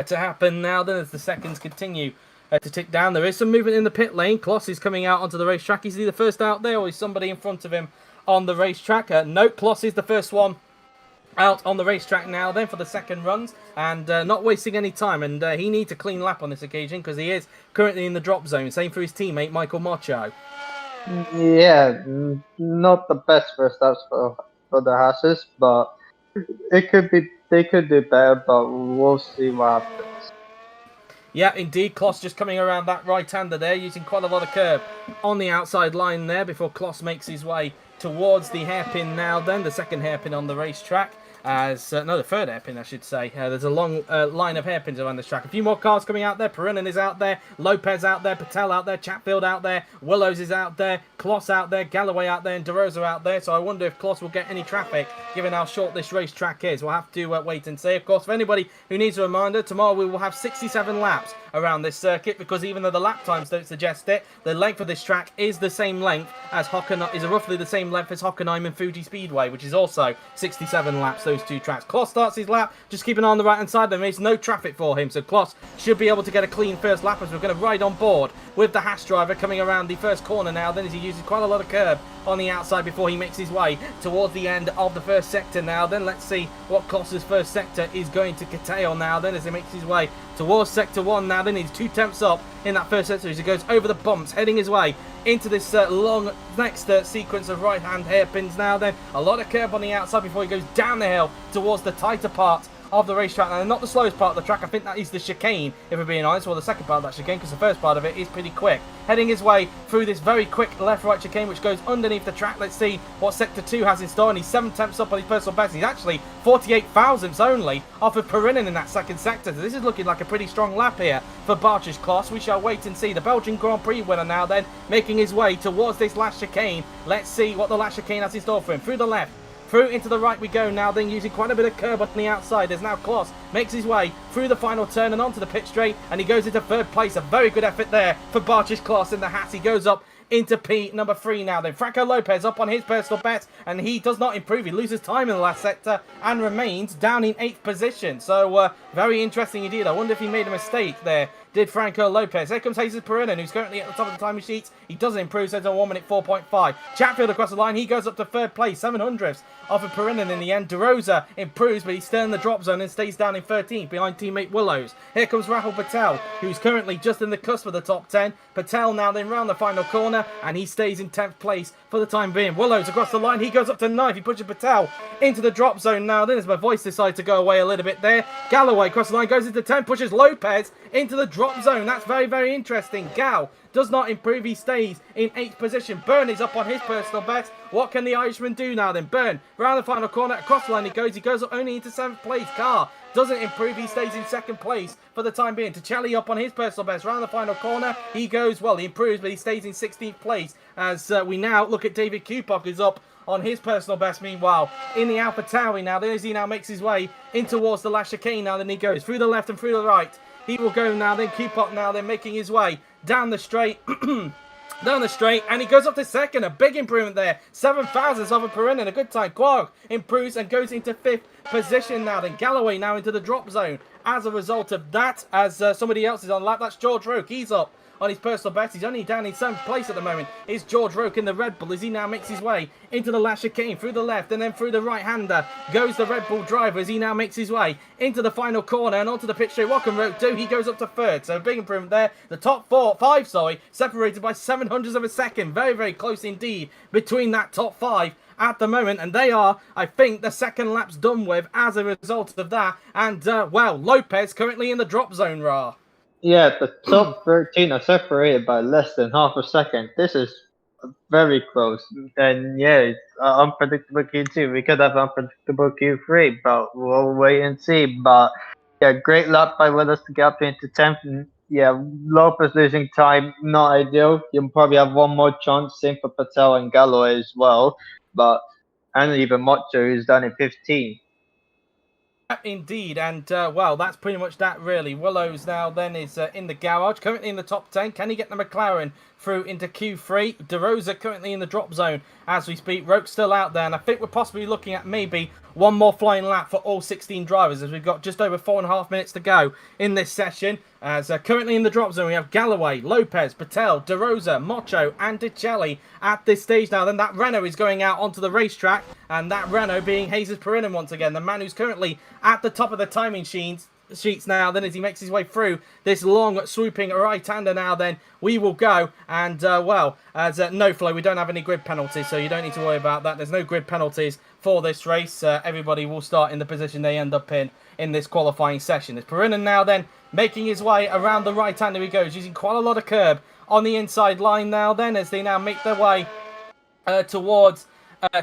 to happen now then, as the seconds continue to tick down. There is some movement in the pit lane. Kloss is coming out onto the racetrack. Is he the first out there, or is somebody in front of him on the racetrack? No, Kloss is the first one out on the racetrack now then for the second runs, and not wasting any time, and he needs a clean lap on this occasion because he is currently in the drop zone. Same for his teammate Michael Mocho. Yeah, not the best first laps for the Haasers, but they could do better, but we'll see what happens. Yeah, indeed. Kloss just coming around that right-hander there, using quite a lot of curb on the outside line there before Kloss makes his way towards the hairpin now then, the second hairpin on the racetrack. No, the third hairpin, I should say. There's a long line of hairpins around this track. A few more cars coming out there. Perinen is out there. Lopez out there. Patel out there. Chatfield out there. Willows is out there. Kloss out there. Galloway out there. And De Rosa out there. So I wonder if Kloss will get any traffic, given how short this racetrack is. We'll have to wait and see. Of course, for anybody who needs a reminder, tomorrow we will have 67 laps around this circuit, because even though the lap times don't suggest it, the length of this track is the same length as roughly the same length as Hockenheim and Fuji Speedway, which is also 67 laps, those two tracks. Kloss starts his lap, just keep an eye on the right hand side. There is no traffic for him, so Kloss should be able to get a clean first lap, as we're going to ride on board with the Haas driver coming around the first corner now then, as he uses quite a lot of curb on the outside before he makes his way towards the end of the first sector now then. Let's see what Kloss's first sector is going to curtail now then, as he makes his way towards sector 1 now then. He's 2 tenths up in that first sector as he goes over the bumps, heading his way into this long next sequence of right hand hairpins now then. A lot of curb on the outside before he goes down the hill towards the tighter part of the racetrack. And not the slowest part of the track, I think that is the chicane, if we're being honest, or the second part of that chicane, because the first part of it is pretty quick. Heading his way through this very quick left-right chicane, which goes underneath the track. Let's see what Sector 2 has in store, and he's 7 tenths up on his personal best. He's actually 48 thousandths only off of Perinen in that second sector. So this is looking like a pretty strong lap here for Balcarce Kloss. We shall wait and see. The Belgian Grand Prix winner now then, making his way towards this last chicane. Let's see what the last chicane has in store for him. Through the left, through into the right we go now then, using quite a bit of curb on the outside. There's now Kloss makes his way through the final turn and onto the pit straight, and he goes into third place. A very good effort there for Balcarce Kloss in the Haas. He goes up into P number 3 now then. Franco Lopez up on his personal best, and he does not improve. He loses time in the last sector and remains down in 8th position. So very interesting indeed. I wonder if he made a mistake there, did Franco Lopez. Here comes Jesus Perinen, who's currently at the top of the timing sheets. He doesn't improve, so it's on 1 minute 4.5. Chatfield across the line, he goes up to third place, 700ths off of Perinen in the end. De Rosa improves, but he's still in the drop zone and stays down in 13th behind teammate Willows. Here comes Rahul Patel, who's currently just in the cusp of the top 10. Patel now then round the final corner, and he stays in 10th place for the time being. Willows across the line, he goes up to 9th. He pushes Patel into the drop zone now then, as my voice decides to go away a little bit there. Galloway across the line goes into 10th, pushes Lopez into the drop zone. That's very, very interesting. Gal does not improve. He stays in 8th position. Byrne is up on his personal best. What can the Irishman do now then? Byrne, round the final corner, across the line he goes. He goes up only into 7th place. Carr doesn't improve. He stays in 2nd place for the time being. Tachelli up on his personal best. Round the final corner, he goes, well, he improves, but he stays in 16th place. As we now look at David Kupok, who's up on his personal best. Meanwhile, in the Alpha Tauri now, as he now makes his way in towards the last chicane now, then he goes through the left and through the right. He will go now, then Kupok now, then making his way down the straight. Down the straight, and he goes up to second. A big improvement there. 7 thousandths off of Perinen. A good time. Quark improves and goes into 5th position now. Then Galloway now into the drop zone as a result of that. As somebody else is on lap. That's George Roke. He's up on his personal best. He's only down in 7th place at the moment. Is George Roke in the Red Bull as he now makes his way into the last chicane through the left and then through the right hander goes the Red Bull driver as he now makes his way into the final corner and onto the pit straight. What can Roke do? He goes up to 3rd. So a big improvement there. The top 5 separated by 700ths of a second. Very, very close indeed between that top 5 at the moment, and they are, I think, the second lap's done with as a result of that. And well, Lopez currently in the drop zone, Ra. Yeah, the top 13 are separated by less than half a second. This is very close. And yeah, it's unpredictable Q2. We could have unpredictable Q3, but we'll wait and see. But yeah, great luck by Willis to get up into 10th. And yeah, Lopez losing time, not ideal. You'll probably have one more chance. Same for Patel and Galloway as well. But and even Mocho, who's done in 15. Indeed, and well, that's pretty much that really. Willows now then is in the garage, currently in the top 10. Can he get the McLaren through into Q3? De Rosa currently in the drop zone as we speak. Roke's still out there, and I think we're possibly looking at maybe one more flying lap for all 16 drivers, as we've got just over 4.5 minutes to go in this session. As currently in the drop zone, we have Galloway, Lopez, Patel, De Rosa, Mocho, and Tachelli at this stage now. Then that Renault is going out onto the racetrack, and that Renault being Jesus Perinen once again, the man who's currently at the top of the timing sheets now. Then as he makes his way through this long swooping right-hander now, then we will go. And well, as no flow, we don't have any grid penalties, so you don't need to worry about that. There's no grid penalties for this race. Everybody will start in the position they end up in this qualifying session. It's Perinen now then making his way around the right-hander he goes, using quite a lot of curb on the inside line now then, as they now make their way towards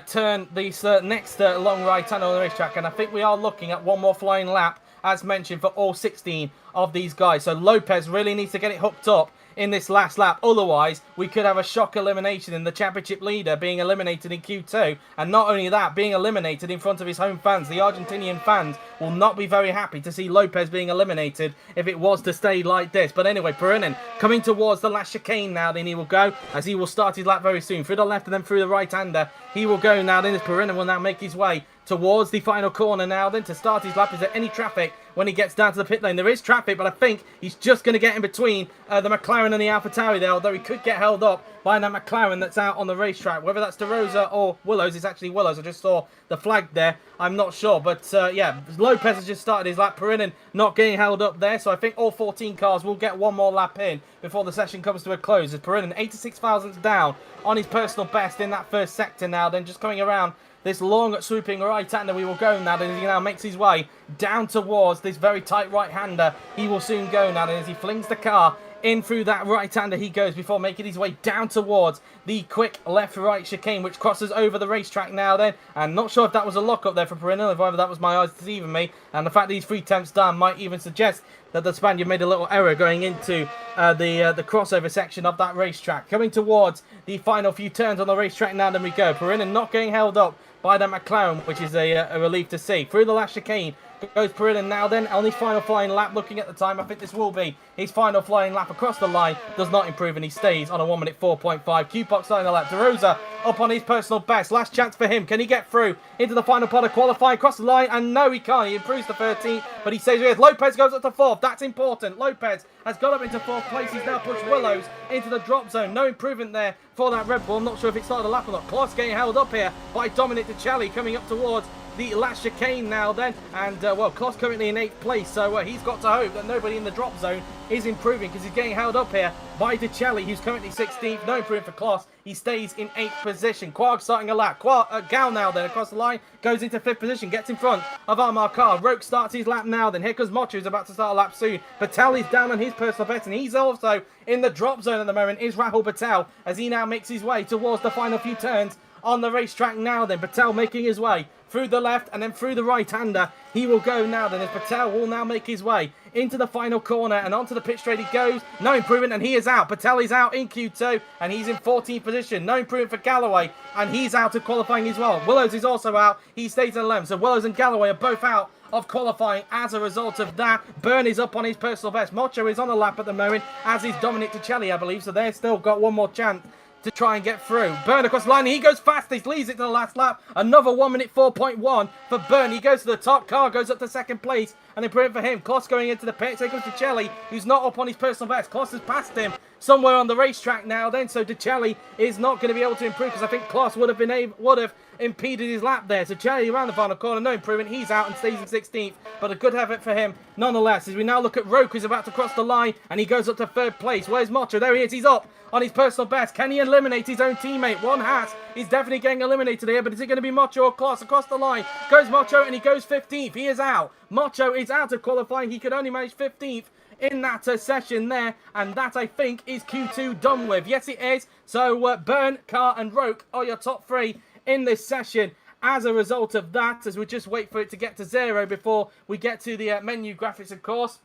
turn the next long right-hander on the racetrack. And I think we are looking at one more flying lap, as mentioned, for all 16 of these guys. So Lopez really needs to get it hooked up in this last lap. Otherwise, we could have a shock elimination in the championship leader being eliminated in Q2. And not only that, being eliminated in front of his home fans. The Argentinian fans will not be very happy to see Lopez being eliminated if it was to stay like this. But anyway, Perinen coming towards the last chicane now. Then he will go, as he will start his lap very soon. Through the left and then through the right-hander. He will go now. Then as Perinen will now make his way towards the final corner now then to start his lap. Is there any traffic when he gets down to the pit lane? There is traffic, but I think he's just going to get in between the McLaren and the AlphaTauri there, although he could get held up by that McLaren that's out on the racetrack. Whether that's De Rosa or Willows, it's actually Willows. I just saw the flag there. I'm not sure, but yeah, Lopez has just started his lap. Perinen not getting held up there, so I think all 14 cars will get one more lap in before the session comes to a close. As Perinen 86 thousandths down on his personal best in that first sector now, then just coming around this long swooping right-hander we will go now, and he now makes his way down towards this very tight right-hander. He will soon go now, and as he flings the car in through that right-hander he goes before making his way down towards the quick left-right chicane, which crosses over the racetrack now then. And not sure if that was a lock-up there for Perinen, if either that was my eyes deceiving me. And the fact that he's 3 tenths down might even suggest that the Spaniard made a little error going into the crossover section of that racetrack. Coming towards the final few turns on the racetrack now, then we go. Perinen not getting held up by that McLaren, which is a relief to see. Through the last chicane goes Perinen now then on his final flying lap. Looking at the time, I think this will be his final flying lap across the line. Does not improve, and he stays on a 1 minute 4.5. Q-Box starting the lap. De Rosa up on his personal best. Last chance for him. Can he get through into the final part of qualifying? Across the line, and no, he can't. He improves to 13th, but he stays with. Lopez goes up to 4th. That's important. Lopez has got up into 4th place. He's now pushed Willows into the drop zone. No improvement there for that Red Bull. I'm not sure if it started a lap or not. Kloss getting held up here by Dominic DeChelli coming up towards the last chicane now then, and well, Kloss currently in 8th place, so he's got to hope that nobody in the drop zone is improving, because he's getting held up here by DeChelli, who's currently 16th. No improvement for Kloss. He stays in 8th position. Quarg starting a lap. Gal now then across the line, goes into 5th position, gets in front of Armar. Roke starts his lap now then. Here comes Mocho, who's about to start a lap soon. Patel is down on his personal best, and he's also in the drop zone at the moment, is Rahul Patel, as he now makes his way towards the final few turns on the racetrack now then. Patel making his way through the left and then through the right-hander. He will go now then, as Patel will now make his way into the final corner, and onto the pit straight he goes. No improvement, and he is out. Patel is out in Q2, and he's in 14th position. No improvement for Galloway, and he's out of qualifying as well. Willows is also out. He stays in 11th. So Willows and Galloway are both out of qualifying as a result of that. Byrne is up on his personal best. Mocho is on the lap at the moment, as is Dominic DeChelli, I believe. So they've still got one more chance to try and get through. Byrne across the line. He goes fast. He leads it to the last lap. Another 1 minute 4.1 for Byrne. He goes to the top. Car goes up to 2nd place. And improvement for him. Kloss going into the pits. Here comes DeChelli, who's not up on his personal best. Kloss has passed him somewhere on the racetrack now then. So DeChelli is not going to be able to improve, because I think Kloss would have impeded his lap there. So DeChelli around the final corner. No improvement. He's out and stays in 16th. But a good effort for him nonetheless. As we now look at Roke, who's about to cross the line. And he goes up to 3rd place. Where's Mocho? There he is. He's up on his personal best. Can he eliminate his own teammate? One hat is definitely getting eliminated here, but is it going to be Mocho or Kloss? Across the line goes Mocho, and he goes 15th. He is out. Mocho is out of qualifying. He could only manage 15th in that session there, and that, I think, is Q2 done with. Yes, it is. So Byrne, Carr and Roke are your top 3 in this session. As a result of that, as we just wait for it to get to 0 before we get to the menu graphics, of course.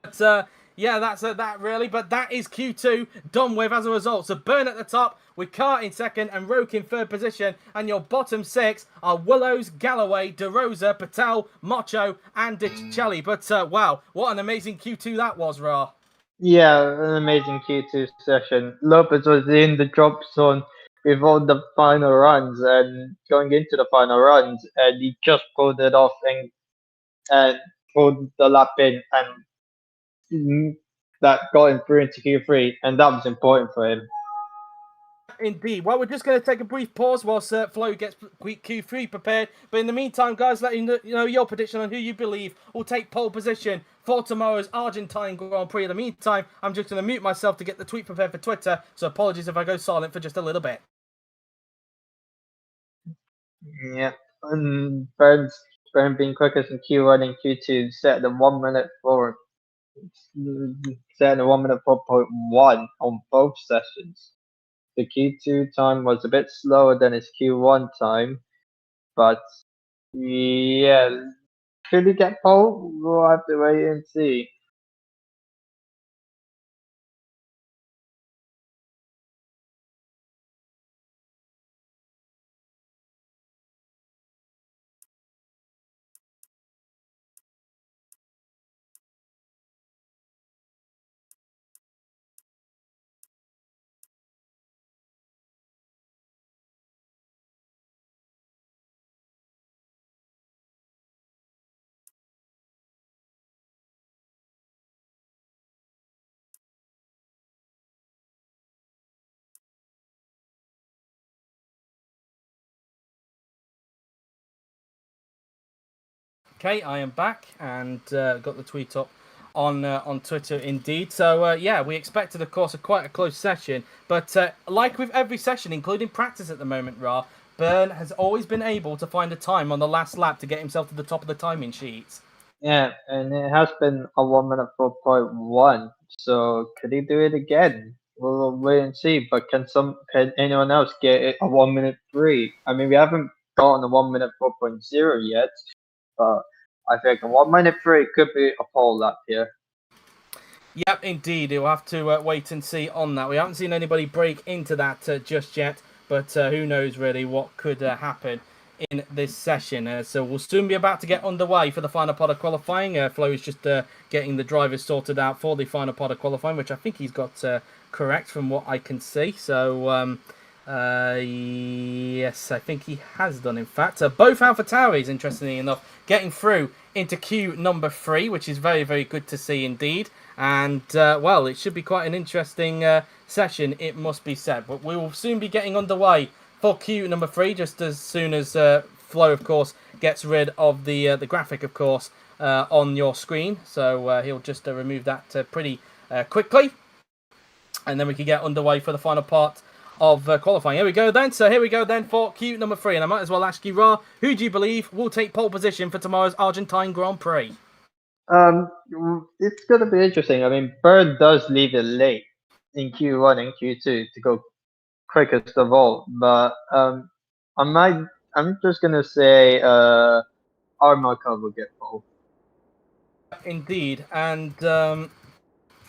But yeah, that's that really. But that is Q2 done with as a result. So Byrne at the top, with Carr in 2nd and Roke in 3rd position. And your bottom 6 are Willows, Galloway, De Rosa, Patel, Mocho and DeChelli. But wow, what an amazing Q2 that was, Ra. Yeah, an amazing Q2 session. Lopez was in the drop zone before the final runs and going into the final runs, and he just pulled it off and pulled the lap in, and that got him through into Q3, and that was important for him. Indeed. Well, we're just going to take a brief pause whilst Flo gets Q3 prepared. But in the meantime, guys, let you know your prediction on who you believe will take pole position for tomorrow's Argentine Grand Prix. In the meantime, I'm just going to mute myself to get the tweet prepared for Twitter. So apologies if I go silent for just a little bit. Yeah. And Burn being quickest in Q1 and Q2 set the 1 minute 4.1 on both sessions. The Q2 time was a bit slower than his Q1 time, but yeah, could he get pole? We'll have to wait and see. Okay, I am back and got the tweet up on Twitter indeed. So yeah, we expected, of course, quite a close session, but like with every session, including practice at the moment, Ra, Byrne has always been able to find a time on the last lap to get himself to the top of the timing sheets. Yeah, and it has been a 1 minute 4.1. So could he do it again? We'll wait and see. But can anyone else get it a 1 minute 3? I mean, we haven't gotten a 1 minute 4.0 yet, but I think a 1 minute 3 could be a pole lap here. Yep, indeed. We'll have to wait and see on that. We haven't seen anybody break into that just yet, but who knows really what could happen in this session. So we'll soon be about to get underway for the final part of qualifying. Flo is just getting the drivers sorted out for the final part of qualifying, which I think he's got correct from what I can see. So yes, I think he has done, in fact. Both AlphaTauris, interestingly enough, getting through into queue number 3, which is very, very good to see indeed. And, well, it should be quite an interesting session, it must be said. But we will soon be getting underway for queue number 3, just as soon as Flo, of course, gets rid of the graphic, of course, on your screen. So he'll just remove that pretty quickly. And then we can get underway for the final part of qualifying. Here we go then. So here we go then for queue number 3. And I might as well ask you, Ra, who do you believe will take pole position for tomorrow's Argentine Grand Prix? It's gonna be interesting. I mean, Bird does leave it late in Q1 and Q2 to go quickest of all, but I'm just gonna say Armaka will get pole. Indeed, and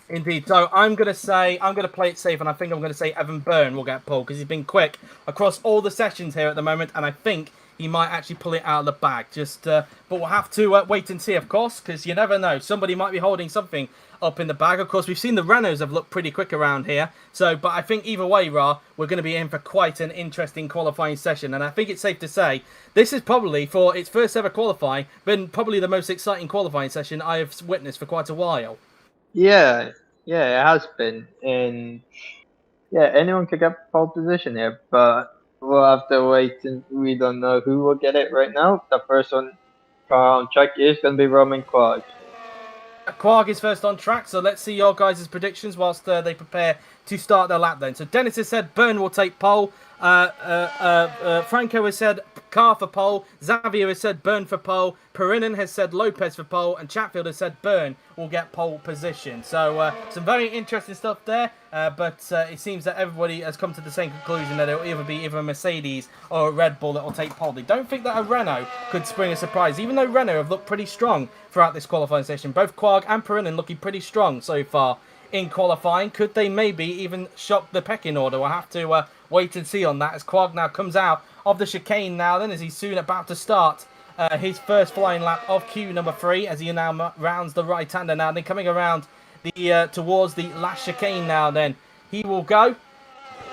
indeed. So I'm going to play it safe, and I think I'm going to say Evan Byrne will get pole because he's been quick across all the sessions here at the moment, and I think he might actually pull it out of the bag. But we'll have to wait and see, of course, because you never know. Somebody might be holding something up in the bag. Of course, we've seen the Renaults have looked pretty quick around here. So, but I think either way, Ra, we're going to be in for quite an interesting qualifying session. And I think it's safe to say this is probably, for its first ever qualifying, been probably the most exciting qualifying session I have witnessed for quite a while. Yeah, it has been, and yeah, anyone could get pole position here, but we'll have to wait, and we don't know who will get it right now. The first one on track is going to be Roman Quag. Quag is first on track, so let's see your guys' predictions whilst they prepare to start their lap then. So Dennis has said Byrne will take pole. Franco has said Carr for pole. Xavier has said Byrne for pole. Perinen has said Lopez for pole. And Chatfield has said Byrne will get pole position. So some very interesting stuff there. But it seems that everybody has come to the same conclusion that it will either be a Mercedes or a Red Bull that will take pole. They don't think that a Renault could spring a surprise, even though Renault have looked pretty strong throughout this qualifying session. Both Quag and Perinen looking pretty strong so far in qualifying. Could they maybe even shock the pecking order? We'll have to wait and see on that as Quag now comes out of the chicane now then, as he's soon about to start his first flying lap of queue number 3 as he now rounds the right-hander now. Then coming around the towards the last chicane now then, he will go.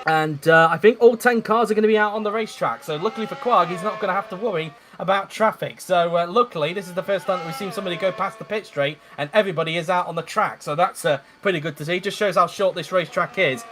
And I think all 10 cars are going to be out on the racetrack. So luckily for Quag, he's not going to have to worry about traffic. So luckily, this is the first time that we've seen somebody go past the pit straight and everybody is out on the track. So that's pretty good to see. Just shows how short this racetrack is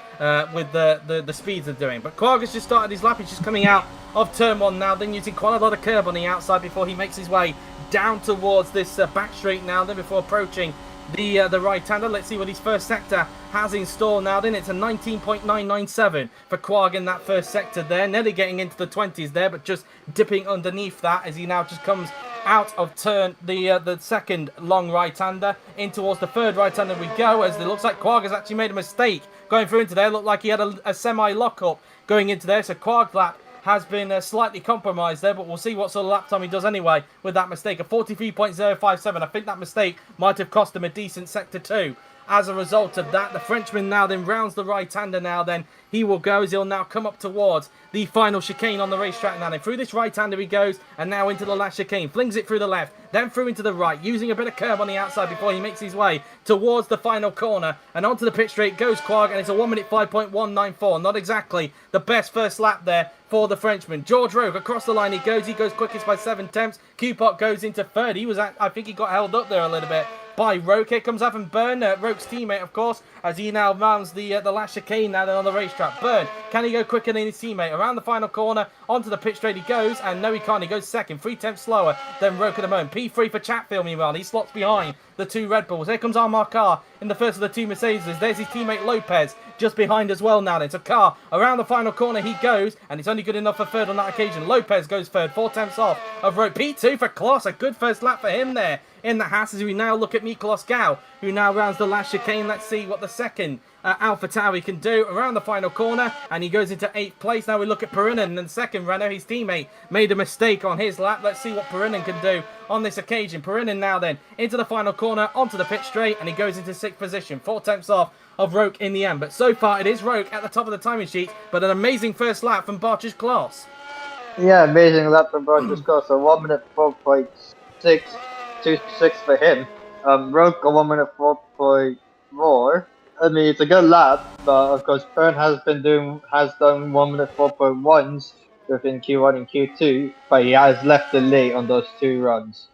with the speeds they're doing. But Quag has just started his lap. He's just coming out of turn 1 now, then using quite a lot of curb on the outside before he makes his way down towards this back straight now, then before approaching the right-hander. Let's see what his first sector has in store now then. It's a 19.997 for Quag in that first sector there. Nearly getting into the 20s there, but just dipping underneath that as he now just comes out of turn, the second long right-hander. In towards the third right-hander we go, as it looks like Quag has actually made a mistake going through into there. Looked like he had a semi-lock-up going into there, so Quag's lap has been slightly compromised there, but we'll see what sort of lap time he does anyway with that mistake. A 43.057. I think that mistake might have cost him a decent sector 2. As a result of that, the Frenchman now then rounds the right-hander now then. He will go as he'll now come up towards the final chicane on the racetrack now then. Through this right-hander he goes, and now into the last chicane. Flings it through the left, then through into the right, using a bit of curb on the outside before he makes his way towards the final corner. And onto the pit straight goes Quag, and it's a 1 minute 5.194. Not exactly the best first lap there for the Frenchman. George Roque across the line he goes quickest by 7 tenths. Q-Pot goes into third. I think he got held up there a little bit by Roque. Here comes Evan Byrne, Roque's teammate, of course, as he now rounds the last chicane now then on the racetrack. Byrne, can he go quicker than his teammate? Around the final corner, onto the pit straight he goes, and no he can't. He goes second, 3 tenths slower than Roque at the moment. P3 for Chatfield, meanwhile. He slots behind the 2 Red Bulls. Here comes Armar Carr in the first of the 2 Mercedes. There's his teammate Lopez just behind as well now then. So Carr, around the final corner he goes, and it's only good enough for third on that occasion. Lopez goes third, 4 tenths off of Roque. P2 for Kloss, a good first lap for him there in the Haas, as we now look at Miklos Gau, who now rounds the last chicane. Let's see what the second Alpha Tauri can do around the final corner, and he goes into 8th place. Now we look at Perinen in second. Renault, his teammate, made a mistake on his lap. Let's see what Perinen can do on this occasion. Perinen now then into the final corner, onto the pit straight, and he goes into 6th position, 4 tenths off of Roque in the end. But so far it is Roque at the top of the timing sheet, but an amazing first lap from Barcia's class. Yeah, amazing lap from Barcia's class. So 1 minute 4.626 for him. Roque got 1 minute 4.4. I mean, it's a good lap, but of course, Byrne has done 1 minute 4.1s within Q1 and Q2, but he has left the lead on those 2 runs.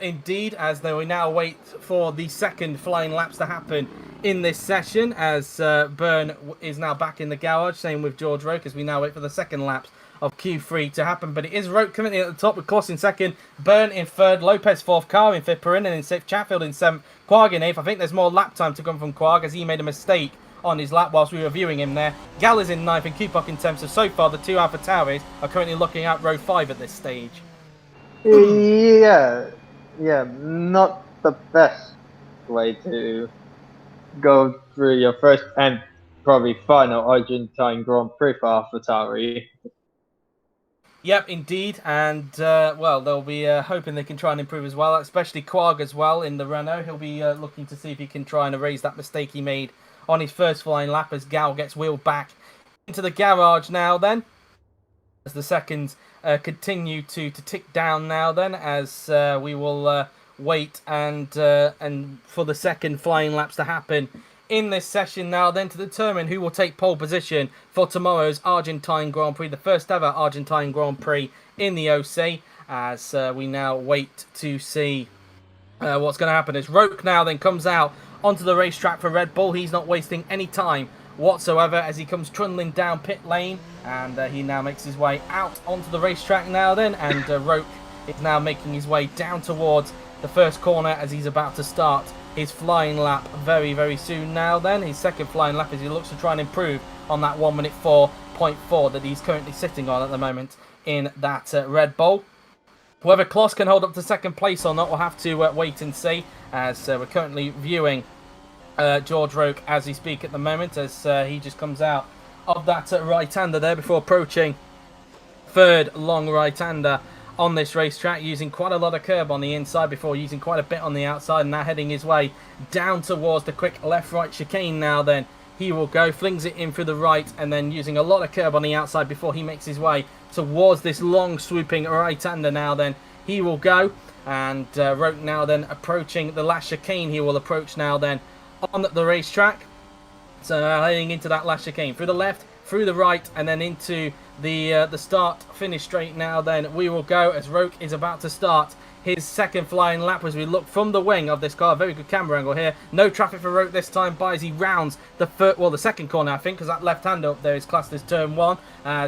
Indeed, as though we now wait for the second flying laps to happen in this session, as Byrne is now back in the garage, same with George Roque, as we now wait for the second laps of Q3 to happen. But it is Roque currently at the top with Kloss in second, Byrne in third, Lopez fourth, Carr in fifth, Perinen in sixth, Chatfield in seventh, Quag in eighth. I think there's more lap time to come from Quag, as he made a mistake on his lap whilst we were viewing him there. Gal is in ninth and Kupok in 10th. So far the 2 Alpha Tauris are currently looking at row 5 at this stage. Yeah, not the best way to go through your first and probably final Argentine Grand Prix for Alpha Tauri. Yep, indeed, and well, they'll be hoping they can try and improve as well, especially Quag as well in the Renault. He'll be looking to see if he can try and erase that mistake he made on his first flying lap as Gal gets wheeled back into the garage now then. As the seconds continue to tick down now then, as we will wait and for the second flying laps to happen in this session now then, to determine who will take pole position for tomorrow's Argentine Grand Prix, the first ever Argentine Grand Prix in the OC, as we now wait to see what's going to happen. As Roque now then comes out onto the racetrack for Red Bull. He's not wasting any time whatsoever as he comes trundling down pit lane, and he now makes his way out onto the racetrack now then, and Roque is now making his way down towards the first corner as he's about to start his flying lap very, very soon now then. His second flying lap as he looks to try and improve on that 1 minute 4.4 that he's currently sitting on at the moment in that Red Bull. Whether Kloss can hold up to second place or not, we'll have to wait and see, as we're currently viewing George Roque as we speak at the moment, as he just comes out of that right-hander there before approaching third long right-hander on this racetrack, using quite a lot of curb on the inside before using quite a bit on the outside, and now heading his way down towards the quick left-right chicane now then. He will go, flings it in through the right, and then using a lot of curb on the outside before he makes his way towards this long swooping right-hander now then. He will go, and Roque now then approaching the last chicane. He will approach now then on the racetrack. So heading into that last chicane through the left, through the right, and then into the start finish straight now then. We will go as Roque is about to start his second flying lap as we look from the wing of this car. Very good camera angle here. No traffic for Roque this time by as he rounds the second corner, I think, because that left hand up there is classed as turn 1.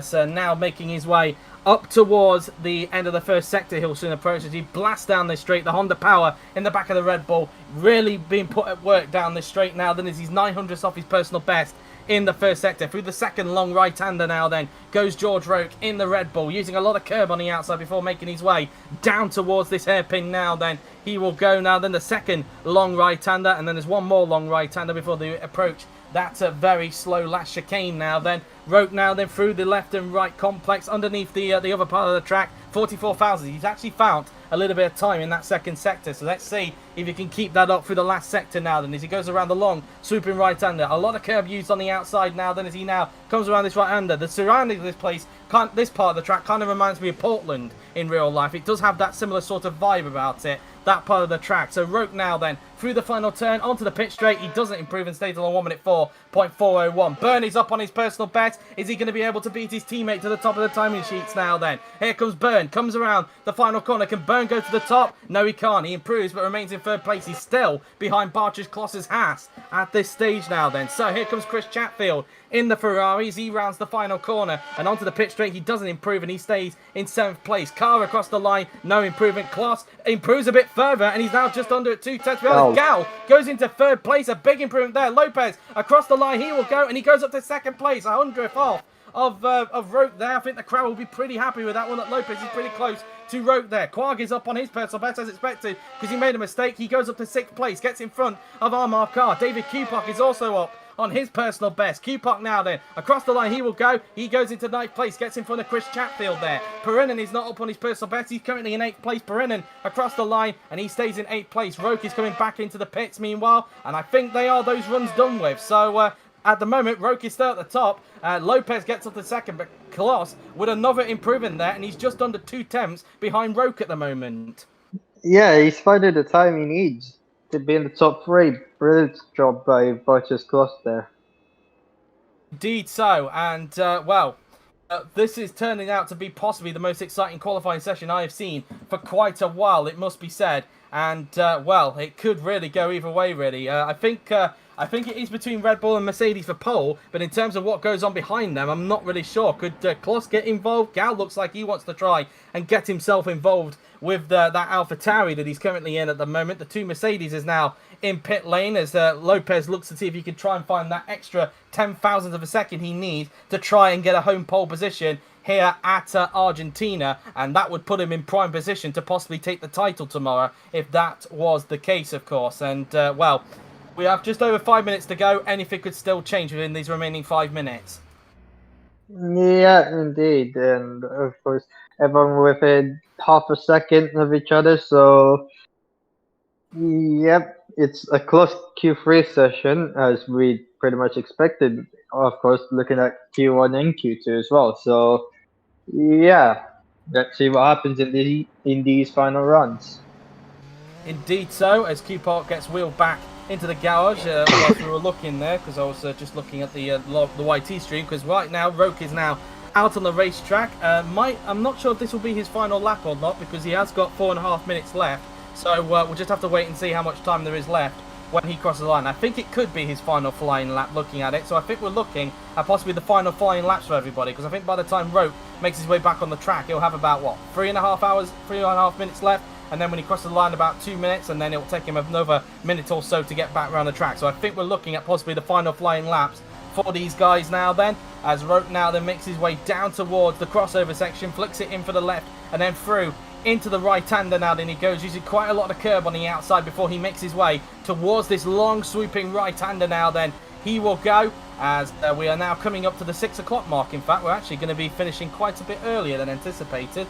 So now making his way up towards the end of the first sector. He'll soon approach as he blasts down this straight. The Honda Power in the back of the Red Bull really being put at work down this straight now. Then as he's 900ths off his personal best in the first sector. Through the second long right-hander now then goes George Roke in the Red Bull, using a lot of curb on the outside before making his way down towards this hairpin now then. He will go now then the second long right-hander, and then there's one more long right-hander before they approach that very slow last chicane now then. Roke now then through the left and right complex underneath the other part of the track. 44,000. He's actually found a little bit of time in that second sector, so let's see if he can keep that up through the last sector now then as he goes around the long swooping right hander. A lot of curb used on the outside now then as he now comes around this right hander. The surrounding of this place, this part of the track kind of reminds me of Portland in real life. It does have that similar sort of vibe about it, that part of the track. So Roke now then through the final turn onto the pit straight. He doesn't improve and stays on 1 minute 4.401. Bernie's up on his personal best. Is he going to be able to beat his teammate to the top of the timing sheets now then? Here comes Byrne, comes around the final corner. Can Byrne go to the top? No, he can't. He improves but remains in third place. He's still behind Barcher's Colossus Haas at this stage now then. So here comes Chris Chatfield in the Ferraris. He rounds the final corner and onto the pit straight. He doesn't improve and he stays in 7th place. Carr across the line, no improvement. Kloss improves a bit further and he's now just under at 2 tenths behind. Gal goes into 3rd place, a big improvement there. Lopez across the line, he will go and he goes up to 2nd place, 100th off of Roke there. I think the crowd will be pretty happy with that one. That Lopez is pretty close to Roke there. Quag is up on his personal best as expected because he made a mistake. He goes up to 6th place, gets in front of Armar Carr. David Kupak is also up on his personal best. Kupak now then, across the line he will go. He goes into 9th place, gets in front of Chris Chatfield there. Perinen is not up on his personal best. He's currently in 8th place. Perinen across the line and he stays in 8th place. Roke is coming back into the pits meanwhile, and I think they are those runs done with. So at the moment, Roke is still at the top. Lopez gets up to 2nd, but Kloss with another improvement there, and he's just under 2 tenths behind Roke at the moment. Yeah, he's finding the time he needs to be in the top 3. Brilliant job by Barcher's Kloss there. Indeed so, and this is turning out to be possibly the most exciting qualifying session I have seen for quite a while, it must be said. And, it could really go either way, really. I think it is between Red Bull and Mercedes for pole, but in terms of what goes on behind them, I'm not really sure. Could Kloss get involved? Gal looks like he wants to try and get himself involved with that AlphaTauri that he's currently in at the moment. The 2 Mercedes is now in pit lane as Lopez looks to see if he can try and find that extra 10,000th of a second he needs to try and get a home pole position here at Argentina, and that would put him in prime position to possibly take the title tomorrow if that was the case, of course. And we have just over 5 minutes to go. Anything could still change within these remaining 5 minutes. Yeah, indeed, and of course everyone within half a second of each other, so yep, it's a close Q3 session as we pretty much expected, of course, looking at Q1 and Q2 as well. So yeah, let's see what happens in these final runs. Indeed so, as Q-Park gets wheeled back into the garage whilst we were looking there, because I was just looking at the YT stream, because right now Roke is now out on the racetrack. I'm not sure if this will be his final lap or not, because he has got 4.5 minutes left, so we'll just have to wait and see how much time there is left when he crosses the line. I think it could be his final flying lap looking at it, so I think we're looking at possibly the final flying laps for everybody, because I think by the time Roke makes his way back on the track, he'll have about, 3.5 minutes left, and then when he crosses the line about 2 minutes, and then it'll take him another minute or so to get back around the track. So I think we're looking at possibly the final flying laps for these guys now then, as Roke now then makes his way down towards the crossover section, flicks it in for the left, and then through into the right-hander now. Then he goes using quite a lot of curb on the outside before he makes his way towards this long swooping right-hander now then. He will go as we are now coming up to the 6 o'clock mark. In fact, we're actually going to be finishing quite a bit earlier than anticipated.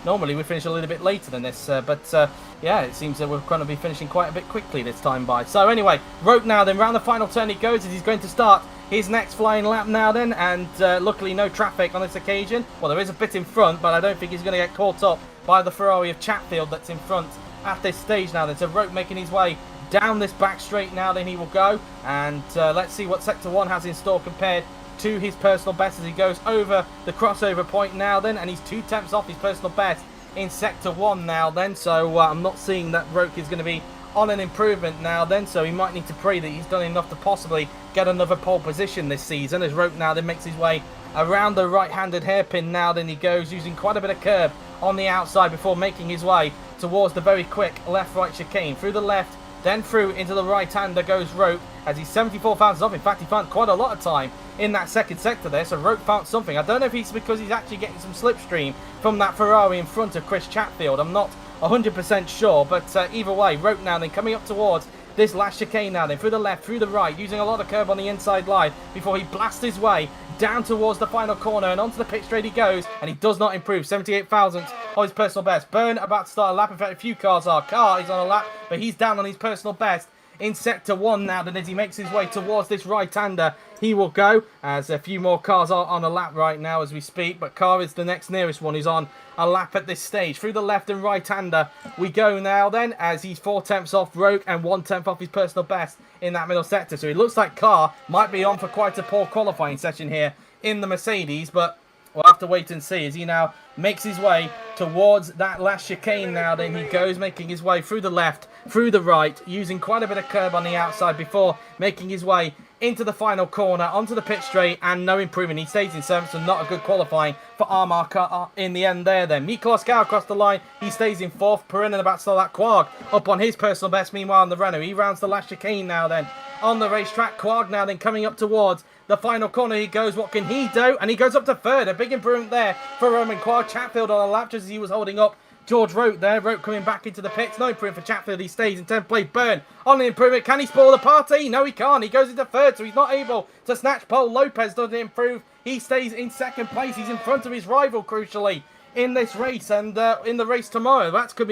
Normally we finish a little bit later than this, but yeah, it seems that we're going to be finishing quite a bit quickly this time by. So anyway, Roke now then, round the final turn he goes as he's going to start his next flying lap now then, and luckily no traffic on this occasion. Well, there is a bit in front, but I don't think he's going to get caught up by the Ferrari of Chatfield that's in front at this stage now then. So Roke making his way down this back straight now then he will go, and let's see what Sector 1 has in store compared to his personal best as he goes over the crossover point now then, and he's 2 tenths off his personal best in Sector 1 now then. So I'm not seeing that Roke is going to be on an improvement now then, so he might need to pray that he's done enough to possibly get another pole position this season, as Roke now then makes his way around the right-handed hairpin now. Then he goes using quite a bit of curb on the outside before making his way towards the very quick left-right chicane. Through the left, then through into the right-hander goes Rope as he's 74 thousandths off. In fact, he found quite a lot of time in that second sector there, so Rope found something. I don't know if it's because he's actually getting some slipstream from that Ferrari in front of Chris Chatfield. I'm not 100% sure, but either way, Rope now then coming up towards this last chicane now then, through the left, through the right, using a lot of curb on the inside line before he blasts his way down towards the final corner, and onto the pit straight he goes, and he does not improve. 78 thousandths on his personal best. Byrne about to start a lap. In fact, a few cars are. Carr is on a lap, but he's down on his personal best in sector 1 now. Then as he makes his way towards this right-hander, he will go, as a few more cars are on a lap right now as we speak, but Carr is the next nearest one. He's on a lap at this stage. Through the left and right-hander we go now then, as he's 4 tenths off Roke and 1 tenth off his personal best in that middle sector. So it looks like Carr might be on for quite a poor qualifying session here in the Mercedes, but we'll have to wait and see as he now makes his way towards that last chicane now. Then he goes, making his way through the left, through the right, using quite a bit of curb on the outside before making his way into the final corner, onto the pit straight, and no improvement. He stays in 7th, so not a good qualifying for Armar in the end there then. Miklos Gau across the line, he stays in 4th. Perinen about to start that Quarg up on his personal best. Meanwhile, on the Renault, he rounds the last chicane now then on the racetrack. Quarg now then coming up towards the final corner he goes. What can he do? And he goes up to 3rd. A big improvement there for Roman Quarg. Chatfield on a lap just as he was holding up George Rope there. Rope coming back into the pits. No improvement for Chatfield. He stays in 10th place. Byrne on the improvement. Can he spoil the party? No, he can't. He goes into 3rd, so he's not able to snatch pole. Lopez doesn't improve. He stays in 2nd place. He's in front of his rival, crucially, in this race and in the race tomorrow. That could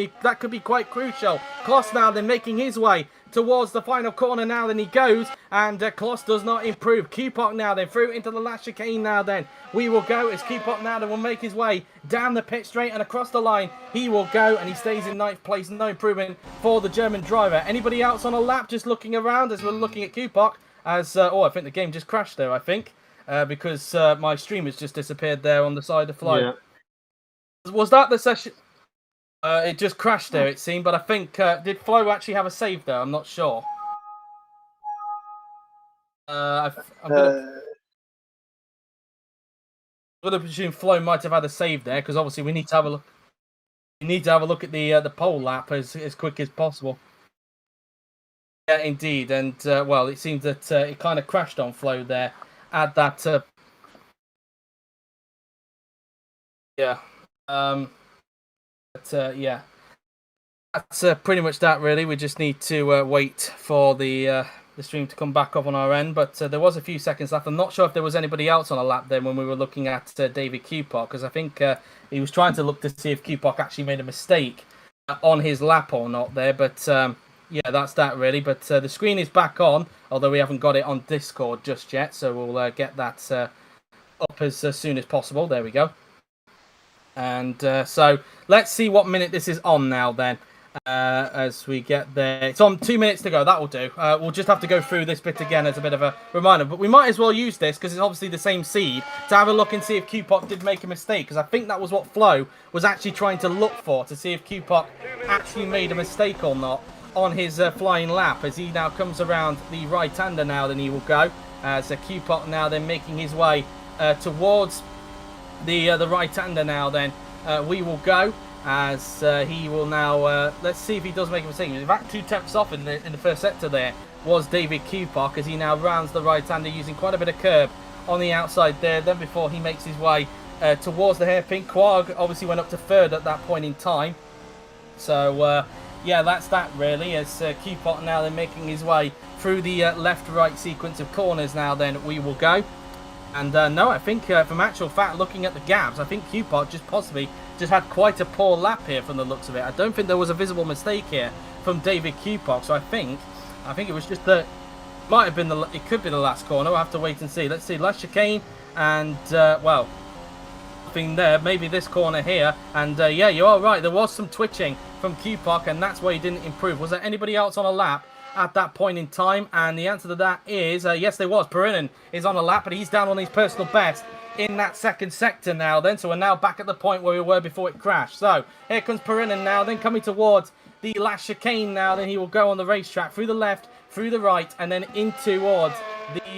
be quite crucial. Kloss now then making his way towards the final corner now. Then he goes, and Kloss does not improve. Kupok now then through into the last chicane now then. We will go as Kupok now then will make his way down the pit straight and across the line. He will go, and he stays in 9th place. No improvement for the German driver. Anybody else on a lap just looking around as we're looking at Kupok? As oh, I think the game just crashed there, I think, because my stream has just disappeared there on the side of Flo. Yeah. Was that the session? It just crashed there, it seemed, but I think, did Flo actually have a save there? I'm not sure. I'm gonna presume Flo might have had a save there, because obviously we need to have a look. We need to have a look at the pole lap as quick as possible. Yeah, indeed, and well, it seems that it kind of crashed on Flo there at that. Yeah. Yeah, that's pretty much that really. We just need to wait for the stream to come back up on our end, but there was a few seconds left. I'm not sure if there was anybody else on a lap then when we were looking at David Kupok, because I think he was trying to look to see if Kupok actually made a mistake on his lap or not there, but yeah, that's that really. But the screen is back on, although we haven't got it on Discord just yet, so we'll get that up as soon as possible. There we go. And so let's see what minute this is on now then, as we get there. It's on 2 minutes to go. That will do. We'll just have to go through this bit again as a bit of a reminder, but we might as well use this because it's obviously the same seed to have a look and see if Kupok did make a mistake, because I think that was what Flo was actually trying to look for, to see if Kupok actually made a mistake or not on his flying lap. As he now comes around the right-hander now, then he will go as Kupok now then making his way towards the right-hander now then. We will go as he will now let's see if he does make a mistake. In fact, 2 tenths off in the first sector there was David Kupok, as he now rounds the right-hander using quite a bit of curb on the outside there. Then before he makes his way towards the hairpin, Quarg obviously went up to 3rd at that point in time. So yeah, that's that really, as Kupok now then making his way through the left-right sequence of corners now then. We will go. And no, I think from actual fact, looking at the gaps, I think Kupok just possibly just had quite a poor lap here from the looks of it. I don't think there was a visible mistake here from David Kupok. So I think it was just that, might have been it could be the last corner. We'll have to wait and see. Let's see, last chicane, and well, nothing there. Maybe this corner here, and yeah, you are right. There was some twitching from Kupok, and that's why he didn't improve. Was there anybody else on a lap at that point in time? And the answer to that is yes, there was. Perinen is on a lap, but he's down on his personal best in that second sector now then. So we're now back at the point where we were before it crashed. So here comes Perinen now then, coming towards the last chicane now. Then he will go on the racetrack through the left, through the right, and then in towards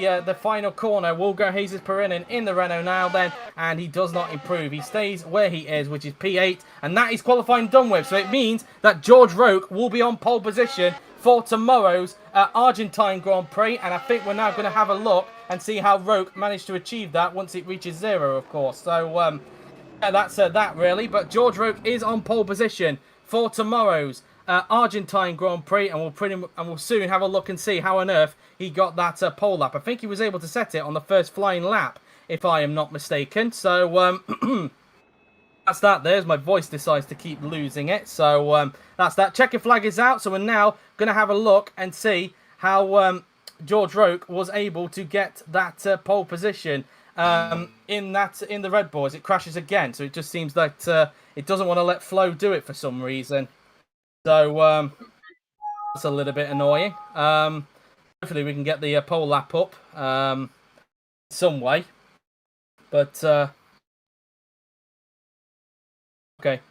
the final corner will go Jesus Perinin in the Renault now then, and he does not improve. He stays where he is, which is P8, and that is qualifying done with. So it means that George Roque will be on pole position for tomorrow's Argentine Grand Prix, and I think we're now going to have a look and see how Roque managed to achieve that once it reaches 0, of course. So yeah, that's that really, but George Roque is on pole position for tomorrow's Argentine Grand Prix, and we'll soon have a look and see how on earth he got that pole lap. I think he was able to set it on the first flying lap, if I am not mistaken. So that's that. There's my voice decides to keep losing it. So that's that. Checkered flag is out, so we're now going to have a look and see how George Roque was able to get that pole position in the Red Bull as it crashes again. So it just seems that it doesn't want to let Flo do it for some reason. So that's a little bit annoying. Hopefully we can get the pole lap up some way. But okay.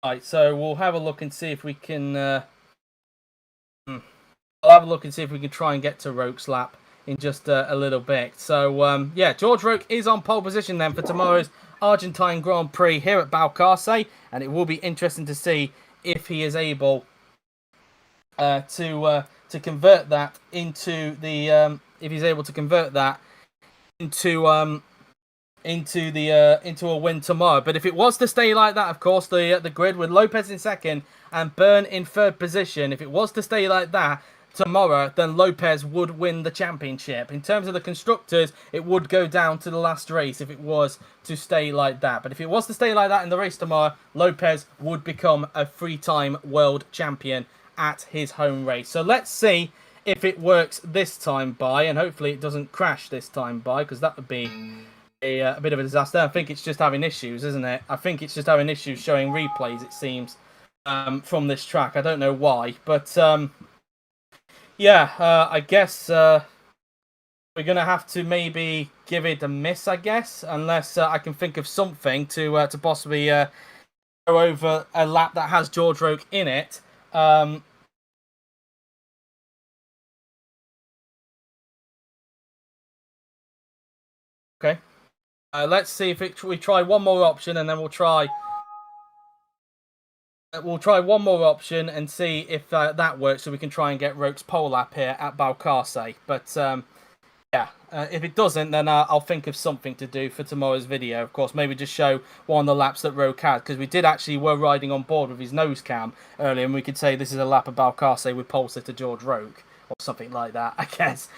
Right, so we'll have a look and see if we can. I'll have a look and see if we can try and get to Roque's lap in just a little bit. So yeah, George Roque is on pole position then for tomorrow's Argentine Grand Prix here at Balcarce, and it will be interesting to see if he is able to convert that into the if he's able to convert that into a win tomorrow. But if it was to stay like that, of course, the grid with Lopez in second and Byrne in third position, if it was to stay like that tomorrow, then Lopez would win the championship. In terms of the constructors, it would go down to the last race if it was to stay like that. But if it was to stay like that in the race tomorrow, Lopez would become a 3-time world champion at his home race. So let's see if it works this time by, and hopefully it doesn't crash this time by, because that would be a bit of a disaster. I think it's just having issues, isn't it? I think it's just having issues showing replays, it seems, from this track. I don't know why, but yeah, I guess we're going to have to maybe give it a miss, I guess, unless I can think of something to possibly go over a lap that has George Roque in it. Okay. Let's see if we try one more option, and then we'll try one more option and see if that works, so we can try and get Roque's pole lap here at Balcarce. But yeah, if it doesn't, then I'll think of something to do for tomorrow's video. Of course, maybe just show one of the laps that Roque had, because we were riding on board with his nose cam earlier, and we could say this is a lap of Balcarce with pole sitter George Roque, or something like that, I guess,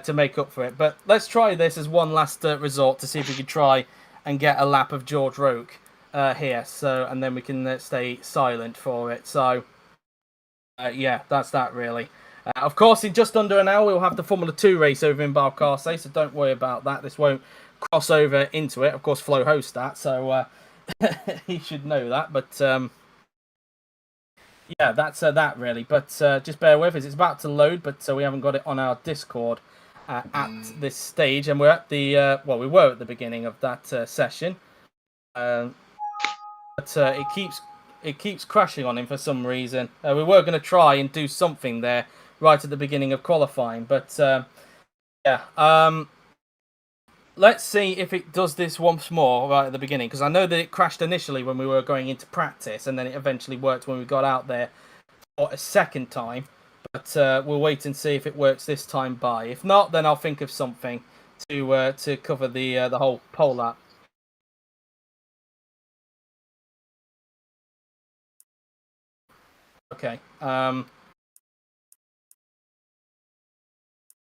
to make up for it. But let's try this as one last resort to see if we can try and get a lap of George Roque here. So, and then we can stay silent for it. So, yeah, that's that really. Of course, in just under an hour, we'll have the Formula 2 race over in Balcarce, so don't worry about that. This won't cross over into it. Of course, Flo hosts that, so he should know that. But yeah, that's that really. But just bear with us. It's about to load, but we haven't got it on our Discord at this stage. And we're at the, well, we were at the beginning of that session. But it keeps crashing on him for some reason. We were going to try and do something there right at the beginning of qualifying, but yeah. Let's see if it does this once more right at the beginning, because I know that it crashed initially when we were going into practice, and then it eventually worked when we got out there for a second time. But we'll wait and see if it works this time by. If not, then I'll think of something to cover the whole pole lap. Okay.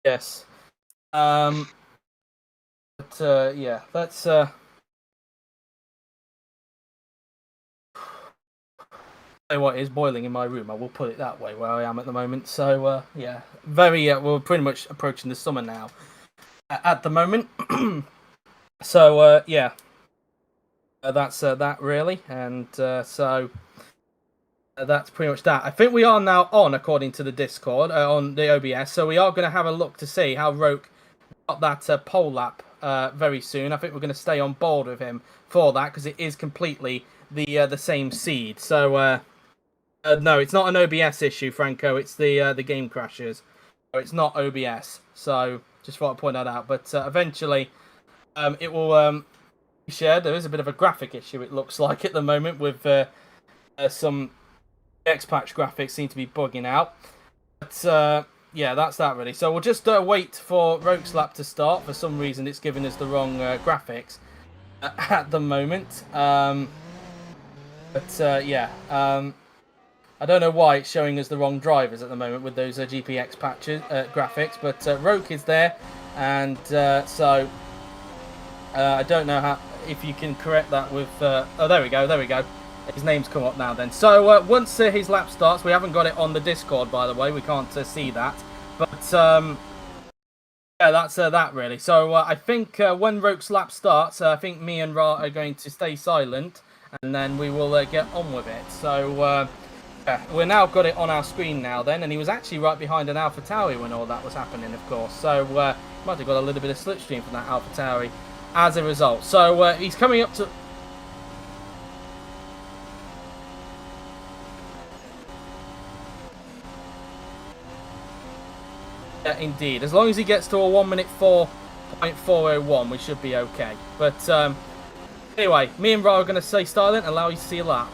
Yes. But yeah, let's tell you what, it is boiling in my room. I will put it that way where I am at the moment. So yeah, we're pretty much approaching the summer now at the moment. So yeah, that's that really, and so. That's pretty much that. I think we are now on, according to the Discord, on the OBS. So we are going to have a look to see how Roque got that pole lap very soon. I think we're going to stay on board with him for that, because it is completely the same seed. So no, it's not an OBS issue, Franco. It's the game crashes. It's not OBS. So just thought I'd point that out. But eventually it will be shared. There is a bit of a graphic issue, it looks like, at the moment, with some X-Patch graphics seem to be bugging out. But yeah, that's that really. So we'll just wait for Roke's lap to start. For some reason, it's giving us the wrong graphics at the moment. Yeah, I don't know why it's showing us the wrong drivers at the moment with those GPX patches graphics. But Roke is there, and so I don't know if you can correct that with. Oh, there we go. There we go. His name's come up now then. So once his lap starts, we haven't got it on the Discord, by the way. We can't see that. But yeah, that's that really. So I think when Roke's lap starts, I think me and Ra are going to stay silent. And then we will get on with it. So yeah, we've now got it on our screen now then. And he was actually right behind an AlphaTauri when all that was happening, of course. So might have got a little bit of slipstream from that AlphaTauri as a result. So he's coming up to... Yeah, indeed. As long as he gets to a 1 minute 4.401, we should be okay. But anyway, me and Ra are going to stay silent and allow you to see a lap.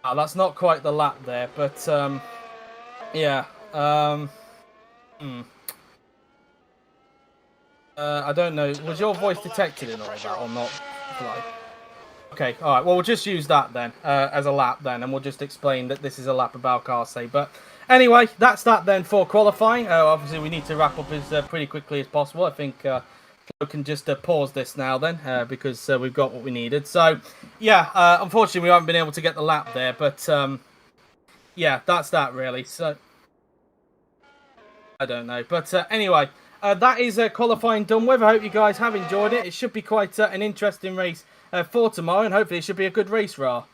Oh, that's not quite the lap there, but yeah. I don't know. Was your voice detected in all that or not? Okay, all right. Well, we'll just use that then as a lap then, and we'll just explain that this is a lap of Balcarce. But anyway, that's that then for qualifying. Obviously, we need to wrap up as pretty quickly as possible. I think we can just pause this now then because we've got what we needed. So yeah, unfortunately, we haven't been able to get the lap there, but yeah, that's that really. So I don't know, but anyway. That is qualifying done with. I hope you guys have enjoyed it. It should be quite an interesting race for tomorrow, and hopefully it should be a good race, Ra.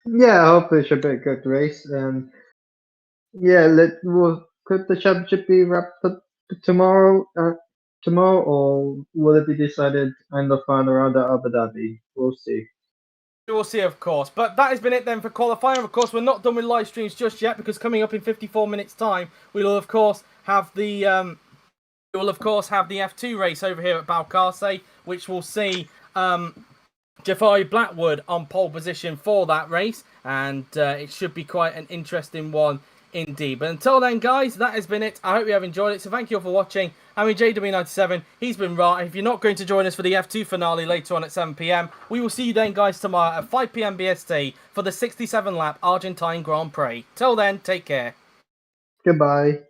Yeah, hopefully it should be a good race. And yeah, could the championship be wrapped up tomorrow? Tomorrow, or will it be decided in the final round at Abu Dhabi? We'll see. We'll see, of course. But that has been it then for qualifying. Of course, we're not done with live streams just yet because coming up in 54 minutes' time, we will of course have the F2 race over here at Balcarce, which will see Jafari Blackwood on pole position for that race, and it should be quite an interesting one indeed. But until then, guys, that has been it. I hope you have enjoyed it. So thank you all for watching. I'm JW97. He's been Ra. If you're not going to join us for the F2 finale later on at 7 PM, we will see you then, guys, tomorrow at 5 PM BST for the 67 lap Argentine Grand Prix. Till then, take care. Goodbye.